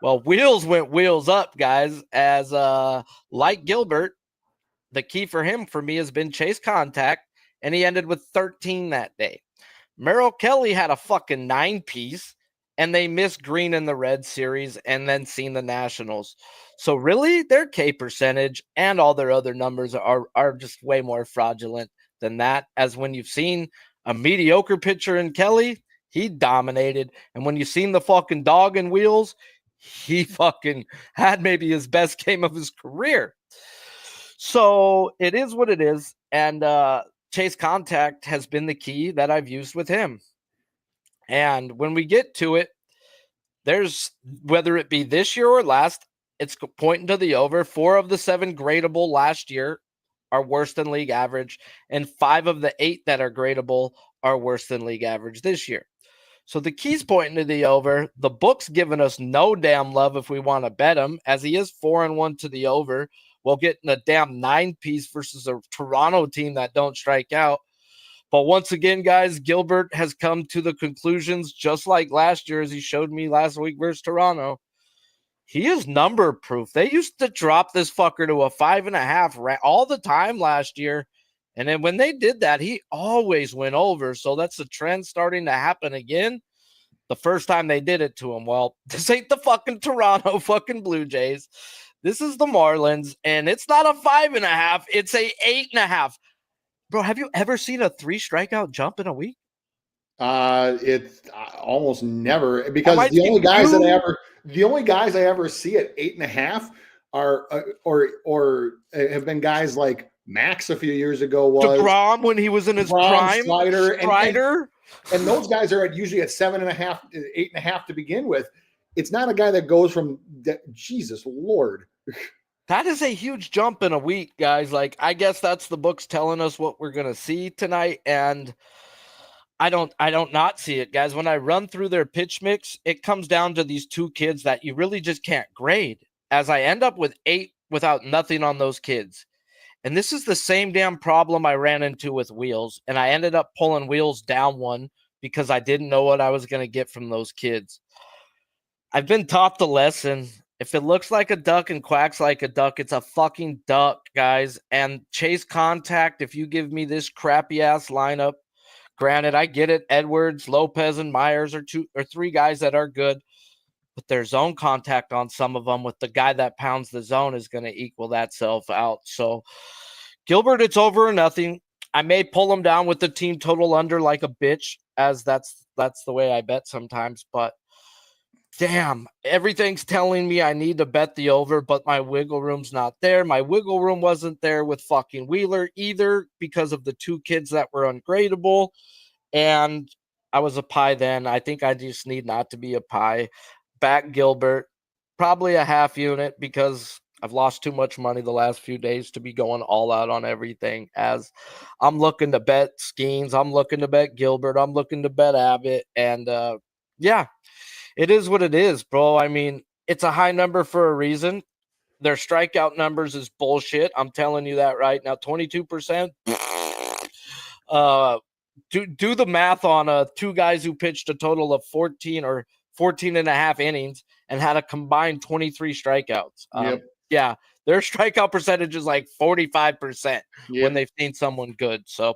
S3: Well, wheels went wheels up, guys, as like Gilbert, the key for him, for me, has been chase contact, and he ended with 13 that day. Merrill Kelly had a fucking 9-piece, and they missed Green in the Red Series and then seen the Nationals. So really, their K percentage and all their other numbers are just way more fraudulent than that, as when you've seen a mediocre pitcher in Kelly, he dominated. And when you've seen the fucking dog in wheels, he fucking had maybe his best game of his career. So it is what it is. And chase contact has been the key that I've used with him. And when we get to it, there's, whether it be this year or last, it's pointing to the over. 4 of the 7 gradable last year are worse than league average, and 5 of the 8 that are gradable are worse than league average this year. So the key's pointing to the over. The book's giving us no damn love if we want to bet him, as he is 4-1 to the over while getting a damn 9-piece versus a Toronto team that don't strike out. But once again, guys, Gilbert has come to the conclusions, just like last year, as he showed me last week versus Toronto. He is number proof. They used to drop this fucker to a 5.5 all the time last year. And then when they did that, he always went over. So that's the trend starting to happen again. The first time they did it to him. Well, this ain't the fucking Toronto fucking Blue Jays. This is the Marlins, and it's not a 5.5. It's a 8.5. Bro, have you ever seen a 3 strikeout jump in a week?
S4: It's almost never, because the only guys I ever see at 8.5 are or have been guys like Max a few years ago, was
S3: DeGrom when he was in his prime,
S4: Strider, and those guys are usually at 7.5, 8.5 to begin with. It's not a guy that goes from Jesus Lord.
S3: That is a huge jump in a week, guys. Like, I guess that's the book's telling us what we're going to see tonight. And I don't not see it, guys. When I run through their pitch mix, it comes down to these 2 kids that you really just can't grade, as I end up with 8 without nothing on those kids. And this is the same damn problem I ran into with Wheels. And I ended up pulling Wheels down 1 because I didn't know what I was going to get from those kids. I've been taught the lesson. If it looks like a duck and quacks like a duck, it's a fucking duck, guys. And chase contact, if you give me this crappy ass lineup, granted, I get it. Edwards, Lopez, and Myers are 2 or 3 guys that are good, but their zone contact on some of them with the guy that pounds the zone is going to equal that self out. So Gilbert, it's over or nothing. I may pull him down with the team total under like a bitch, as that's the way I bet sometimes, but damn, everything's telling me I need to bet the over, but my wiggle room's not there. My wiggle room wasn't there with fucking Wheeler either, because of the 2 kids that were ungradable. And I was a pie then. I think I just need not to be a pie. Back Gilbert, probably a half unit, because I've lost too much money the last few days to be going all out on everything, as I'm looking to bet Skeens. I'm looking to bet Gilbert. I'm looking to bet Abbott. And yeah. It is what it is, bro. I mean, it's a high number for a reason. Their strikeout numbers is bullshit. I'm telling you that right now. 22%. Do the math on 2 guys who pitched a total of 14 or 14 and a half innings and had a combined 23 strikeouts.
S4: Yep.
S3: Yeah, their strikeout percentage is like 45% when they've seen someone good. So,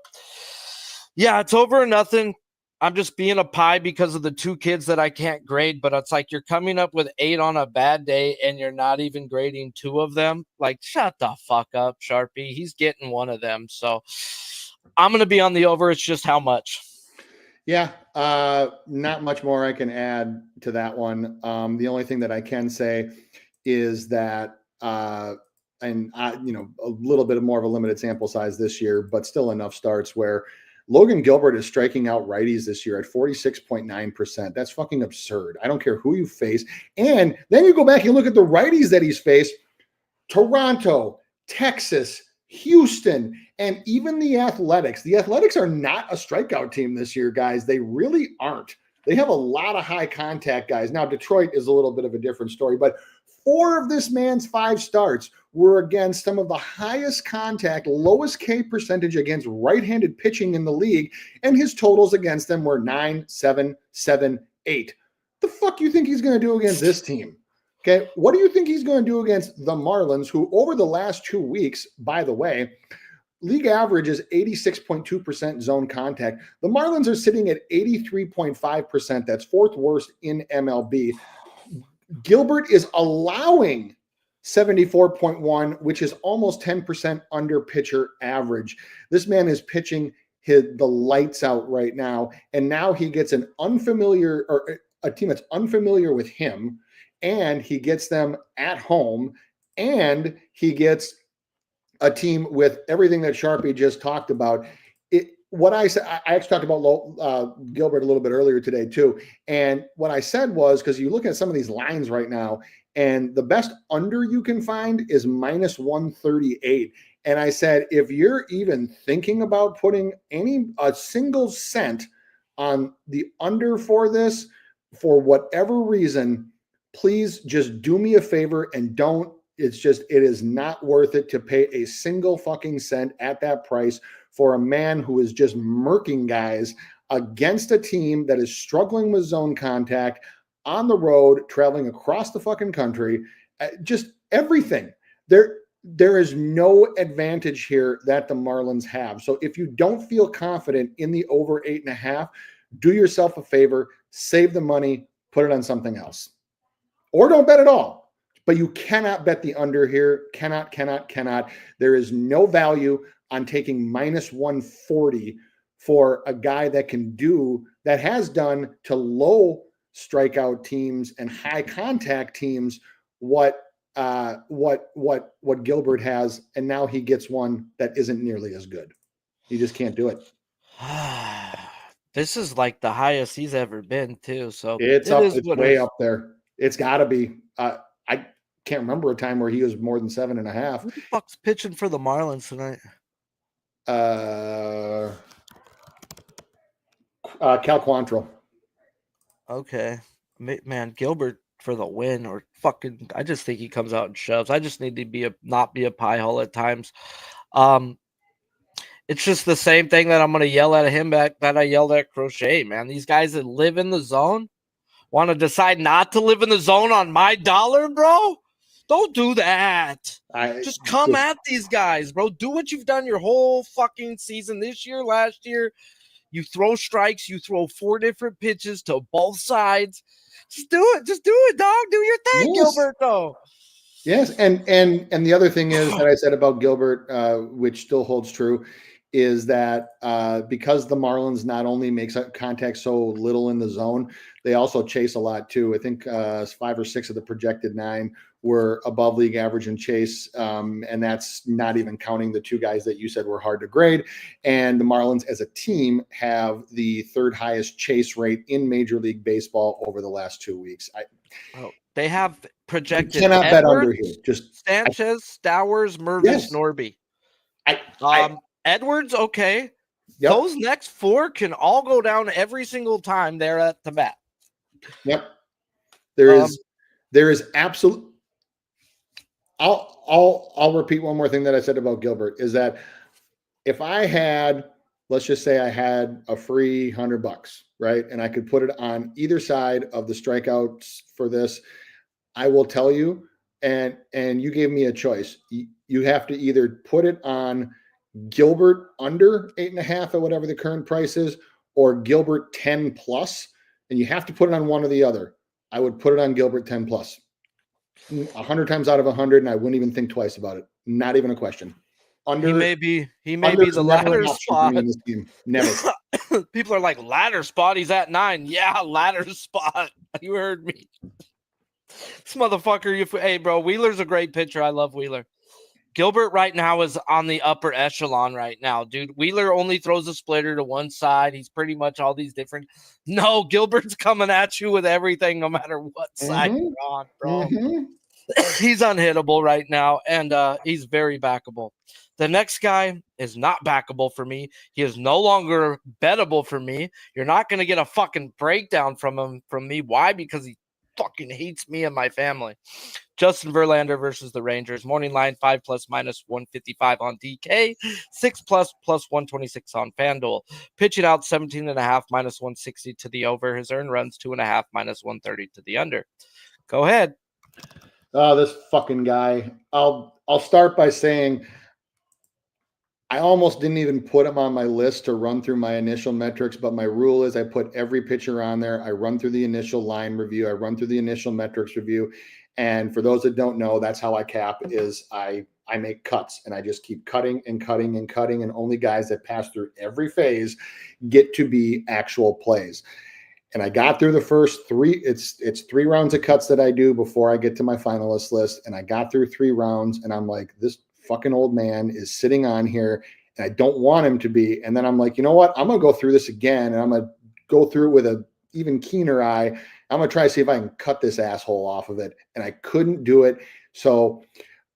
S3: yeah, it's over or nothing. I'm just being a pie because of the 2 kids that I can't grade, but it's like you're coming up with 8 on a bad day and you're not even grading 2 of them. Like, shut the fuck up, Sharpie. He's getting 1 of them. So I'm going to be on the over. It's just how much.
S4: Yeah, not much more I can add to that one. The only thing that I can say is that, and I, a little bit more of a limited sample size this year, but still enough starts where Logan Gilbert is striking out righties this year at 46.9%. That's fucking absurd. I don't care who you face. And then you go back and look at the righties that he's faced. Toronto, Texas, Houston, and even the Athletics. The Athletics are not a strikeout team this year, guys. They really aren't. They have a lot of high contact guys. Now, Detroit is a little bit of a different story, but 4 of this man's 5 starts were against some of the highest contact, lowest K percentage against right-handed pitching in the league, and his totals against them were 9, 7, 7, 8. The fuck you think he's going to do against this team? Okay, what do you think he's going to do against the Marlins, who over the last 2 weeks, by the way, league average is 86.2% zone contact. The Marlins are sitting at 83.5%. That's 4th worst in MLB. Gilbert is allowing 74.1, which is almost 10% under pitcher average. This man is pitching the lights out right now, and now he gets an unfamiliar or a team that's unfamiliar with him, and he gets them at home, and he gets a team with everything that Sharpie just talked about. What I said, I actually talked about Gilbert a little bit earlier today too. And what I said was, because you look at some of these lines right now, and the best under you can find is -138. And I said, if you're even thinking about putting a single cent on the under for this, for whatever reason, please just do me a favor and don't. It is not worth it to pay a single fucking cent at that price for a man who is just murking guys against a team that is struggling with zone contact on the road, traveling across the fucking country, just everything. There is no advantage here that the Marlins have. So if you don't feel confident in the over 8.5, do yourself a favor, save the money, put it on something else. Or don't bet at all. But you cannot bet the under here. Cannot. There is no value on taking -140 for a guy that has done to low strikeout teams and high contact teams what Gilbert has, and now he gets one that isn't nearly as good. He just can't do it.
S3: This is like the highest he's ever been too. So
S4: it's way up there. It's got to be. I can't remember a time where he was more than 7.5.
S3: Who the fuck's pitching for the Marlins tonight?
S4: Cal Quantrill.
S3: Okay, man, Gilbert for the win, or fucking. I just think he comes out and shoves. I just need to not be a pie hole at times. It's just the same thing that I'm gonna yell at him back that I yelled at Crochet. Man, these guys that live in the zone want to decide not to live in the zone on my dollar, bro. Don't do that. Just come at these guys, bro. Do what you've done your whole fucking season this year, last year. You throw strikes. You throw 4 different pitches to both sides. Just do it. Just do it, dog. Do your thing, yes. Gilberto.
S4: Yes, and the other thing is that I said about Gilbert, which still holds true, is that because the Marlins not only make contact so little in the zone, they also chase a lot too. I think 5 or 6 of the projected 9 were above league average in chase, and that's not even counting the 2 guys that you said were hard to grade. And the Marlins as a team have the 3rd highest chase rate in Major League Baseball over the last 2 weeks.
S3: They have projected.
S4: You cannot bet under here. Just
S3: Sanchez, Stowers, Mervis, Norby. Edwards, okay. Yep. Those next 4 can all go down every single time they're at the bat.
S4: Yep. There is absolute. I'll repeat one more thing that I said about Gilbert is that if I had, let's just say I had a free $100, right? And I could put it on either side of the strikeouts for this, I will tell you, and you gave me a choice. You have to either put it on Gilbert under 8.5 at whatever the current price is, or Gilbert 10 plus, and you have to put it on one or the other. I would put it on Gilbert 10 plus 100 times out of 100, and I wouldn't even think twice about it. Not even a question. Under
S3: he may be the ladder spot.
S4: In this game. Never.
S3: People are like, ladder spot. He's at 9. Yeah, ladder spot. You heard me. This motherfucker. Hey, bro, Wheeler's a great pitcher. I love Wheeler. Gilbert right now is on the upper echelon right now, dude. Wheeler only throws a splitter to one side. He's pretty much all these different. No, Gilbert's coming at you with everything, no matter what side
S4: Mhm.
S3: you're on, bro.
S4: Mhm.
S3: He's unhittable right now, and he's very backable. The next guy is not backable for me. He is no longer bettable for me. You're not going to get a fucking breakdown from me. Why? Because he fucking hates me and my family. Justin Verlander versus the Rangers. Morning line 5+ minus 155 on DK, 6+ plus 126 on FanDuel. Pitching out 17.5 minus 160 to the over. His earned runs 2.5 minus 130 to the under. Go ahead.
S4: Oh, this fucking guy. I'll start by saying I almost didn't even put him on my list to run through my initial metrics, but my rule is I put every pitcher on there. I run through the initial line review. I run through the initial metrics review. And for those that don't know, that's how I cap is I make cuts and I just keep cutting and cutting and cutting. And only guys that pass through every phase get to be actual plays. And I got through the first three. It's 3 rounds of cuts that I do before I get to my finalist list. And I got through 3 rounds and I'm like, this fucking old man is sitting on here and I don't want him to be. And then I'm like, you know what? I'm going to go through this again. And I'm going to go through it with an even keener eye. I'm going to try to see if I can cut this asshole off of it. And I couldn't do it. So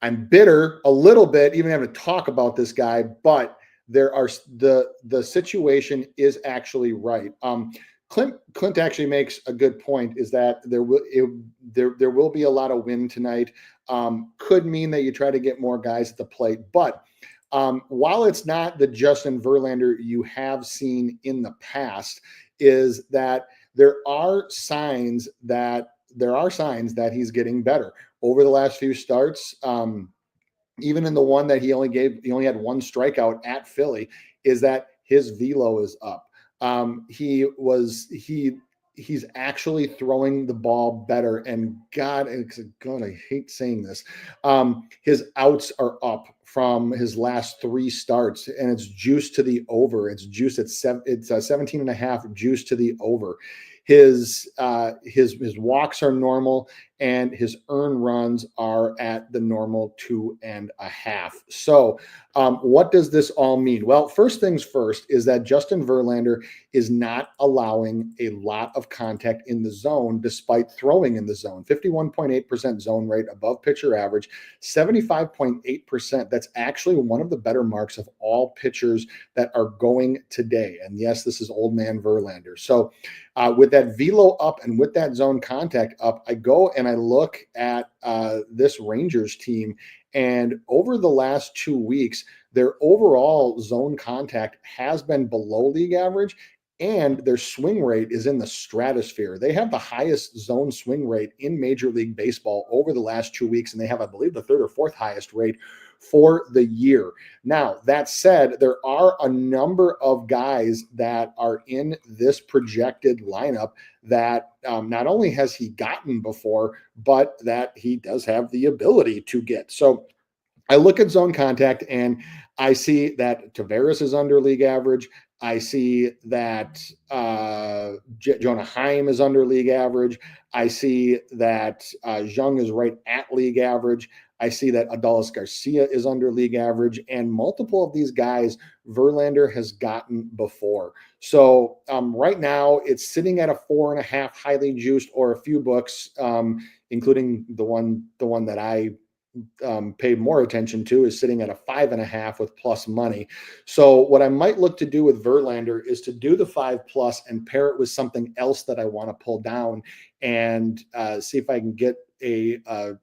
S4: I'm bitter a little bit, even having to talk about this guy, but there are the situation is actually right. Clint actually makes a good point is that there will be a lot of wind tonight. Could mean that you try to get more guys at the plate. But while it's not the Justin Verlander you have seen in the past, is that there are signs that he's getting better over the last few starts. Even in the one that he only had 1 strikeout at Philly, is that his velo is up. He's actually throwing the ball better, and God, I hate saying this. His outs are up from his last 3 starts, and it's juiced to the over. It's juiced at 17.5 juiced to the over. His walks are normal, and his earned runs are at the normal 2.5. So what does this all mean? Well, first things first is that Justin Verlander is not allowing a lot of contact in the zone despite throwing in the zone. 51.8% zone rate, above pitcher average, 75.8%. That's actually one of the better marks of all pitchers that are going today. And yes, this is old man Verlander. So with that velo up and with that zone contact up, I go and I look at this Rangers team, and over the last 2 weeks, their overall zone contact has been below league average, and their swing rate is in the stratosphere. They have the highest zone swing rate in Major League Baseball over the last 2 weeks, and they have, I believe, the 3rd or 4th highest rate for the year. Now, that said, there are a number of guys that are in this projected lineup that not only has he gotten before, but that he does have the ability to get. So I look at zone contact and I see that Tavares is under league average. I see that Jonah Heim is under league average. I see that Jung is right at league average. I see that Adolis Garcia is under league average, and multiple of these guys Verlander has gotten before. So right now it's sitting at a 4.5 highly juiced, or a few books, including the one that I paid more attention to, is sitting at a 5.5 with plus money. So what I might look to do with Verlander is to do the 5+ and pair it with something else that I want to pull down, and see if I can get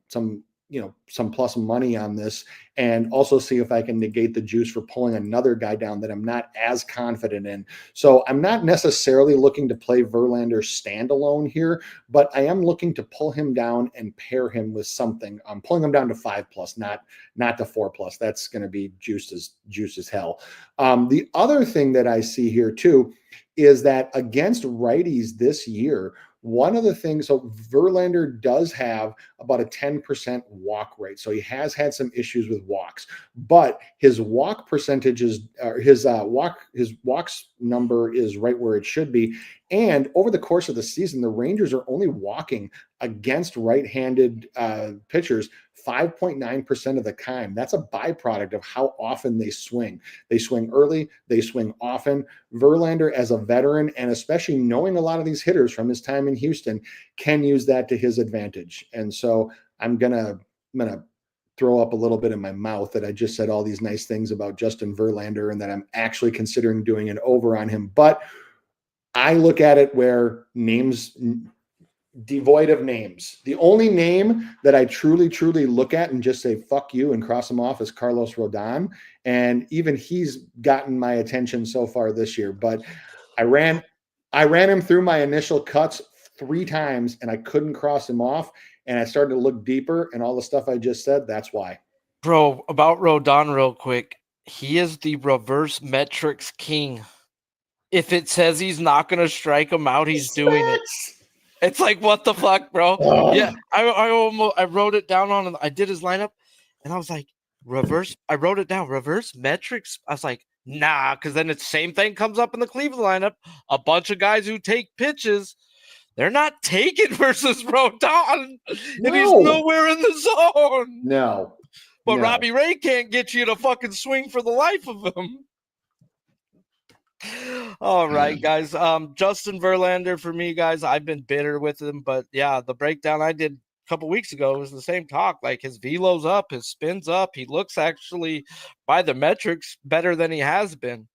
S4: some plus money on this, and also see if I can negate the juice for pulling another guy down that I'm not as confident in. So I'm not necessarily looking to play Verlander standalone here, but I am looking to pull him down and pair him with something. I'm pulling him down to 5+, not to 4+. That's going to be juice as hell. The other thing that I see here too is that against righties this year, one of the things, so Verlander does have about a 10% walk rate. So he has had some issues with walks, but his walk percentages, his walks number is right where it should be. And over the course of the season, the Rangers are only walking against right-handed pitchers 5.9% of the time. That's a byproduct of how often they swing. They swing early, they swing often. Verlander, as a veteran, and especially knowing a lot of these hitters from his time in Houston, can use that to his advantage. And so I'm gonna throw up a little bit in my mouth that I just said all these nice things about Justin Verlander and that I'm actually considering doing an over on him. But I look at it where names devoid of names. The only name that I truly look at and just say fuck you and cross him off is Carlos Rodon, and even he's gotten my attention so far this year. But I ran him through my initial cuts 3 times and I couldn't cross him off, and I started to look deeper, and all the stuff I just said, that's why.
S3: Bro, about Rodon real quick. He is the reverse metrics king. If it says he's not going to strike him out, he's doing it. It's like, what the fuck, bro?
S4: Oh.
S3: Yeah, I wrote it down I did his lineup, and I was like, I wrote it down, reverse metrics. I was like, nah, because then it's same thing comes up in the Cleveland lineup. A bunch of guys who take pitches, they're not taking versus Rodon, and he's nowhere in the zone.
S4: No.
S3: But Robbie Ray can't get you to fucking swing for the life of him. All right, guys. Justin Verlander for me, guys. I've been bitter with him, but yeah, the breakdown I did a couple weeks ago was the same talk. Like, his velo's up, his spin's up. He looks actually, by the metrics, better than he has been.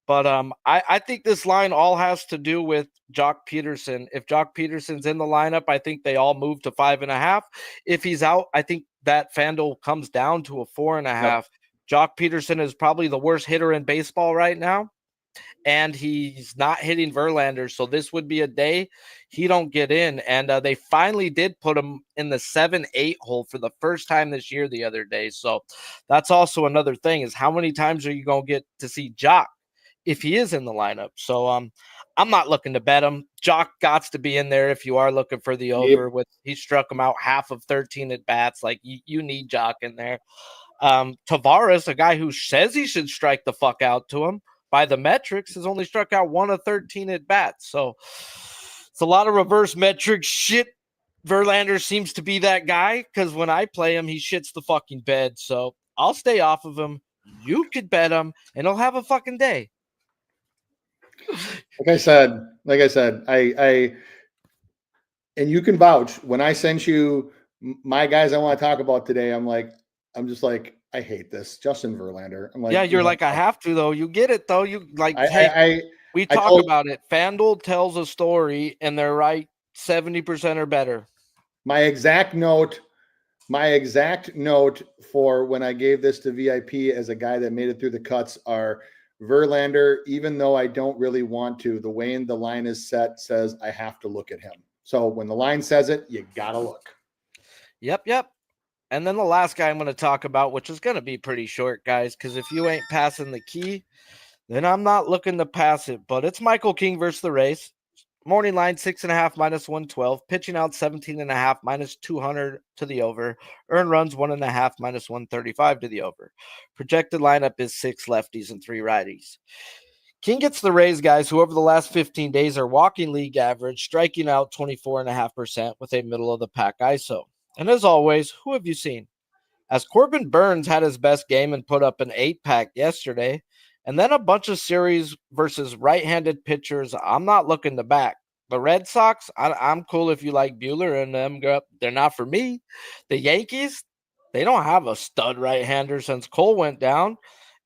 S3: But I think this line all has to do with Jock Peterson. If Jock Peterson's in the lineup, I think they all move to 5.5. If he's out, I think that FanDuel comes down to a 4.5. Yep. Jock Peterson is probably the worst hitter in baseball right now, and he's not hitting Verlander, so this would be a day he don't get in. And they finally did put him in the 7-8 hole for the first time this year the other day. So that's also another thing, is how many times are you going to get to see Jock if he is in the lineup? So I'm not looking to bet him. Jock gots to be in there if you are looking for the over. Yep. He struck him out half of 13 at bats. Like, you need Jock in there. Tavares, a guy who says he should strike the fuck out to him, by the metrics, has only struck out 1 of 13 at bats. So it's a lot of reverse metric shit. Verlander seems to be that guy, because when I play him, he shits the fucking bed. So I'll stay off of him. You could bet him, and he'll have a fucking day.
S4: Like I said, I and you can vouch, when I sent you my guys I want to talk about today, I'm just like, I hate this. Justin Verlander. I'm like,
S3: yeah, you're like, I have to, though. You get it, though. You like, we talk about it. FanDuel tells a story, and they're right 70% or better. My exact note
S4: for when I gave this to VIP as a guy that made it through the cuts are Verlander, even though I don't really want to, the way the line is set says I have to look at him. So when the line says it, you got to look.
S3: Yep. And then the last guy I'm going to talk about, which is going to be pretty short, guys, because if you ain't passing the key, then I'm not looking to pass it. But it's Michael King versus the Rays. Morning line 6.5 minus 112. Pitching out 17.5 minus 200 to the over. Earned runs 1.5 minus 135 to the over. Projected lineup is 6 lefties and 3 righties. King gets the Rays, guys, who over the last 15 days are walking league average, striking out 24.5% with a middle-of-the-pack ISO. And as always, who have you seen? As Corbin Burns had his best game and put up an 8-pack yesterday, and then a bunch of series versus right-handed pitchers, I'm not looking to back. The Red Sox, I'm cool if you like Buehler and them. They're not for me. The Yankees, they don't have a stud right-hander since Cole went down.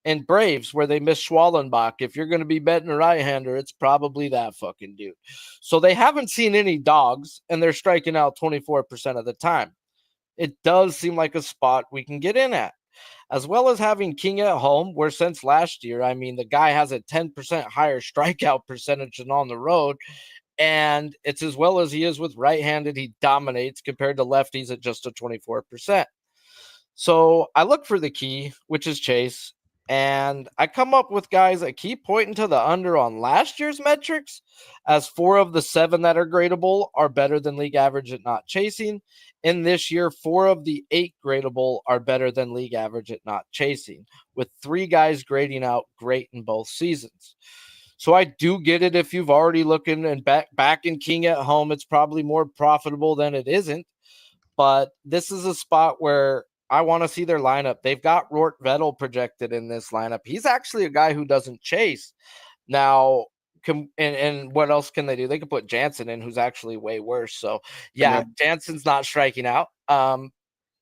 S3: And Braves, where they missed Schwallenbach. If you're going to be betting a right-hander, it's probably that fucking dude. So they haven't seen any dogs, and they're striking out 24% of the time. It does seem like a spot we can get in at. As well as having King at home, where since last year, I mean, the guy has a 10% higher strikeout percentage than on the road. And it's as well as he is with right-handed, he dominates compared to lefties at just a 24%. So I look for the key, which is Chase. And I come up with guys that keep pointing to the under on last year's metrics, as 4 of the 7 that are gradable are better than league average at not chasing. In this year, 4 of the 8 gradable are better than league average at not chasing, with 3 guys grading out great in both seasons. So I do get it if you've already looking and back in King at home, it's probably more profitable than it isn't. But this is a spot where I want to see their lineup. They've got Rort Vettel projected in this lineup. He's actually a guy who doesn't chase. Now, and what else can they do? They can put Jansen in, who's actually way worse. So, yeah, Jansen's not striking out.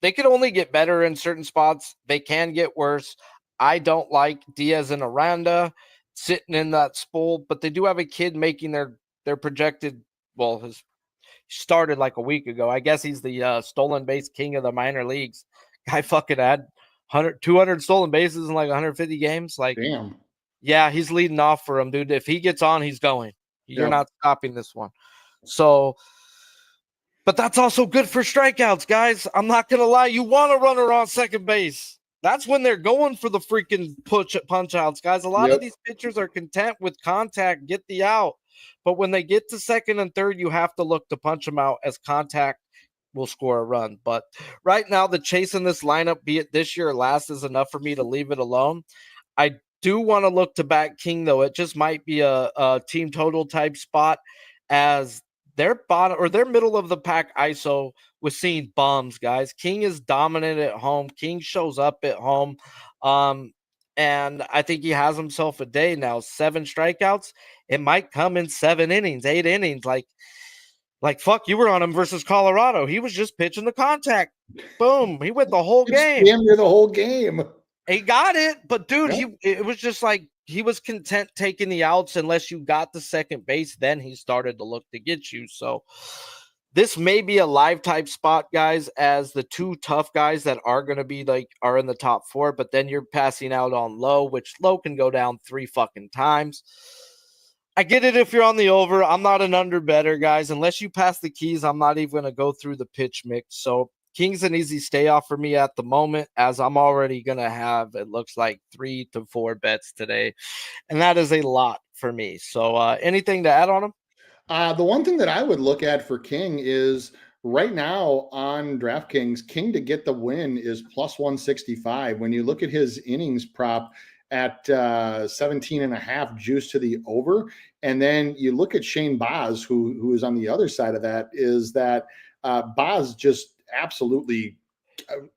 S3: They can only get better in certain spots. They can get worse. I don't like Diaz and Aranda sitting in that spool, but they do have a kid making their projected, well, his started like a week ago. I guess he's the stolen base king of the minor leagues. Guy fucking had 200 stolen bases in like 150 games. Like,
S4: Damn.
S3: Yeah, he's leading off for him, dude. If he gets on, he's going. You're not stopping this one. So, but that's also good for strikeouts, guys. I'm not going to lie. You want a runner on second base. That's when they're going for the freaking punch outs, guys. A lot of these pitchers are content with contact, get the out. But when they get to second and third, you have to look to punch them out, as contact will score a run. But right now, the chase in this lineup, be it this year or last, is enough for me to leave it alone. I do want to look to back King, though. It just might be a team total type spot, as their bottom or their middle of the pack ISO was seeing bombs, guys. King is dominant at home. King shows up at home. And I think he has himself a day now. 7 strikeouts. It might come in 7 innings, 8 innings. Like fuck, you were on him versus Colorado. He was just pitching the contact. Boom. He went the whole game.
S4: Damn near the whole game.
S3: He got it, but dude, it was just like he was content taking the outs unless you got the second base. Then he started to look to get you. So this may be a live type spot, guys, as the 2 tough guys that are going to be are in the top 4, but then you're passing out on Low, which Low can go down 3 fucking times. I get it if you're on the over. I'm not an under better, guys. Unless you pass the keys, I'm not even going to go through the pitch mix. So King's an easy stay off for me at the moment, as I'm already going to have, it looks like, 3 to 4 bets today. And that is a lot for me. So anything to add on him?
S4: The one thing that I would look at for King is right now on DraftKings, King to get the win is plus 165. When you look at his innings prop at 17 and a half juice to the over, and then you look at Shane Baz, who is on the other side of that, is that Baz just absolutely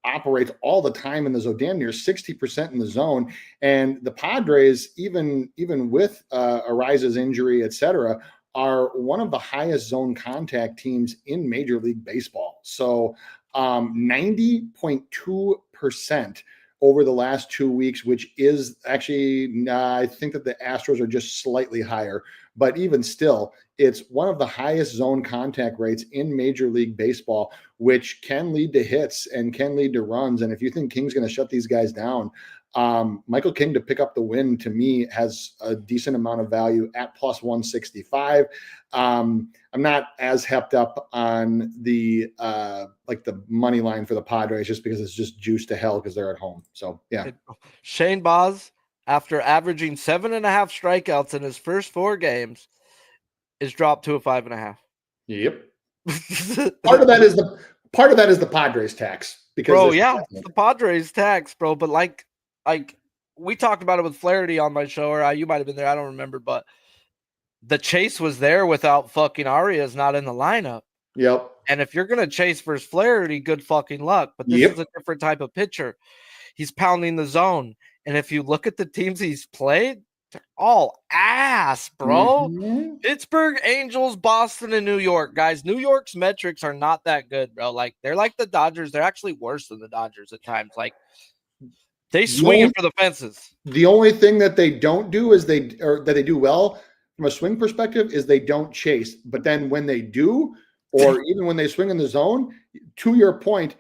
S4: operates all the time in the zone, damn near 60% in the zone. And the Padres, even with Ariza's injury, etc., are one of the highest zone contact teams in Major League Baseball. So 90.2% over the last 2 weeks, which is actually, I think that the Astros are just slightly higher, but even still, it's one of the highest zone contact rates in Major League Baseball, which can lead to hits and can lead to runs. And if you think King's going to shut these guys down, Michael King to pick up the win, to me, has a decent amount of value at plus 165. I'm not as hepped up on the the money line for the Padres, just because it's just juice to hell because they're at home. So yeah.
S3: Shane Baz, after averaging 7.5 strikeouts in his first 4 games, is dropped to a 5.5.
S4: Yep. Part of that is the Padres tax, because
S3: bro, the Padres tax, bro. But like we talked about it with Flaherty on my show, or you might have been there, I don't remember, but the chase was there without fucking Arias not in the lineup.
S4: Yep.
S3: And if you're gonna chase versus Flaherty, good fucking luck. But this is a different type of pitcher. He's pounding the zone, and if you look at the teams he's played, they're all ass, bro.
S4: Mm-hmm.
S3: Pittsburgh, Angels, Boston, and New York, guys. New York's metrics are not that good, bro. Like, they're like the Dodgers. They're actually worse than the Dodgers at times. Like, they swinging for the fences.
S4: The only thing that they don't do is that they do well from a swing perspective is they don't chase. But then when they do, or even when they swing in the zone, to your point,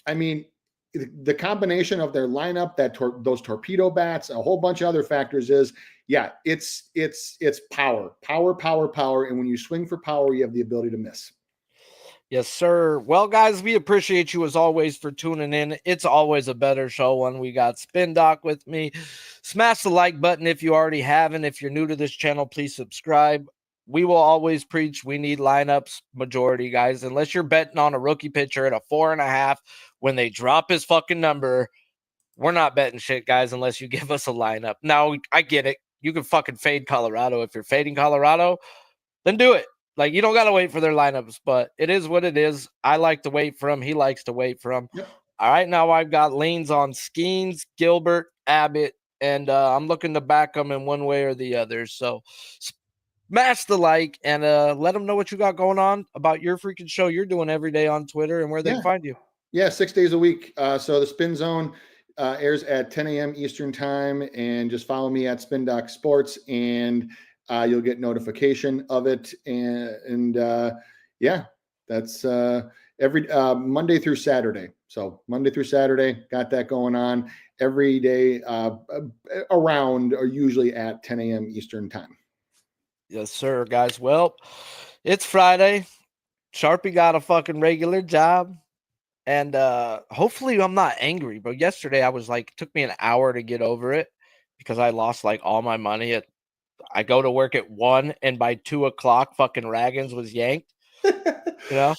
S4: I mean, the combination of their lineup, those torpedo bats, a whole bunch of other factors is, it's power. And when you swing for power, you have the ability to miss.
S3: Yes, sir. Well, guys, we appreciate you as always for tuning in. It's always a better show when we got SpinDoc with me. Smash the like button if you already haven't. If you're new to this channel, please subscribe. We will always preach we need lineups majority, guys. Unless you're betting on a rookie pitcher at a 4.5 when they drop his fucking number, we're not betting shit, guys, unless you give us a lineup. Now, I get it. you can fucking fade Colorado. If you're fading Colorado, then do it. Like, you don't got to wait for their lineups, but it is what it is. I like to wait for him. He likes to wait for him.
S4: Yep.
S3: All right, now I've got leans on Skeens, Gilbert, Abbott, and I'm looking to back them in one way or the other. So smash the like and let them know what you got going on about your freaking show you're doing every day on Twitter and where they can find you.
S4: Yeah, 6 days a week. So the Spin Zone airs at 10 a.m. Eastern time, and just follow me at SpinDocSports, and you'll get notification of it. And yeah, that's every Monday through Saturday. So Monday through Saturday, got that going on every day around, or usually at 10 a.m. Eastern time.
S3: Yes, sir, guys. Well, it's Friday. Sharpie got a fucking regular job. And hopefully I'm not angry, but yesterday I was like, it took me an hour to get over it because I lost like all my money. I go to work at 1, and by 2 o'clock, fucking Raggins was yanked. You know,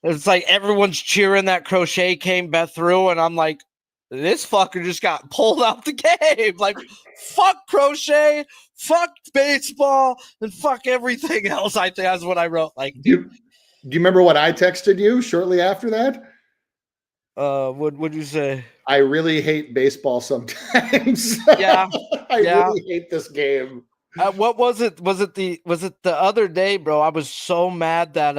S3: it's like everyone's cheering that Crochet came back through, and I'm like, this fucker just got pulled out the game. Like, fuck Crochet, fuck baseball, and fuck everything else. I think that's what I wrote. Like,
S4: do you remember what I texted you shortly after that?
S3: What'd you say?
S4: I really hate baseball sometimes.
S3: Yeah.
S4: I really hate this game.
S3: What was it? Was it the other day, bro? I was so mad that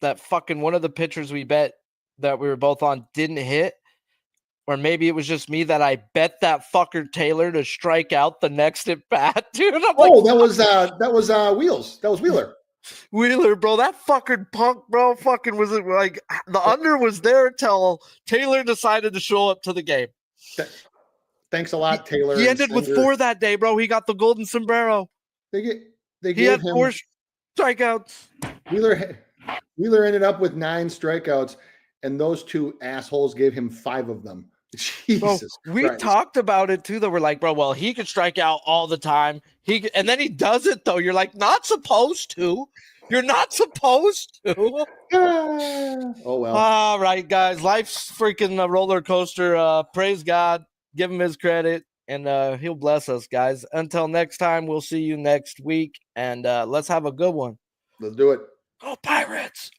S3: that fucking one of the pitchers we bet that we were both on didn't hit. Or maybe it was just me that I bet that fucker Taylor to strike out the next at bat, dude. I'm like,
S4: that was Wheels. That was Wheeler.
S3: Wheeler, bro, that fucking punk, bro, fucking was it like the under was there till Taylor decided to show up to the game.
S4: Thanks a lot, Taylor.
S3: He ended with 4 that day, bro. He got the golden sombrero.
S4: He
S3: had 4 strikeouts.
S4: Wheeler ended up with 9 strikeouts, and those 2 assholes gave him 5 of them. Jesus,
S3: bro, we talked about it too. Though we're like, bro, well, he could strike out all the time. And then he does it though. You're like, not supposed to. You're not supposed to.
S4: Oh well.
S3: All right, guys. Life's freaking a roller coaster. Praise God. Give him his credit, and he'll bless us, guys. Until next time, we'll see you next week, and let's have a good one.
S4: Let's do it.
S3: Go Pirates.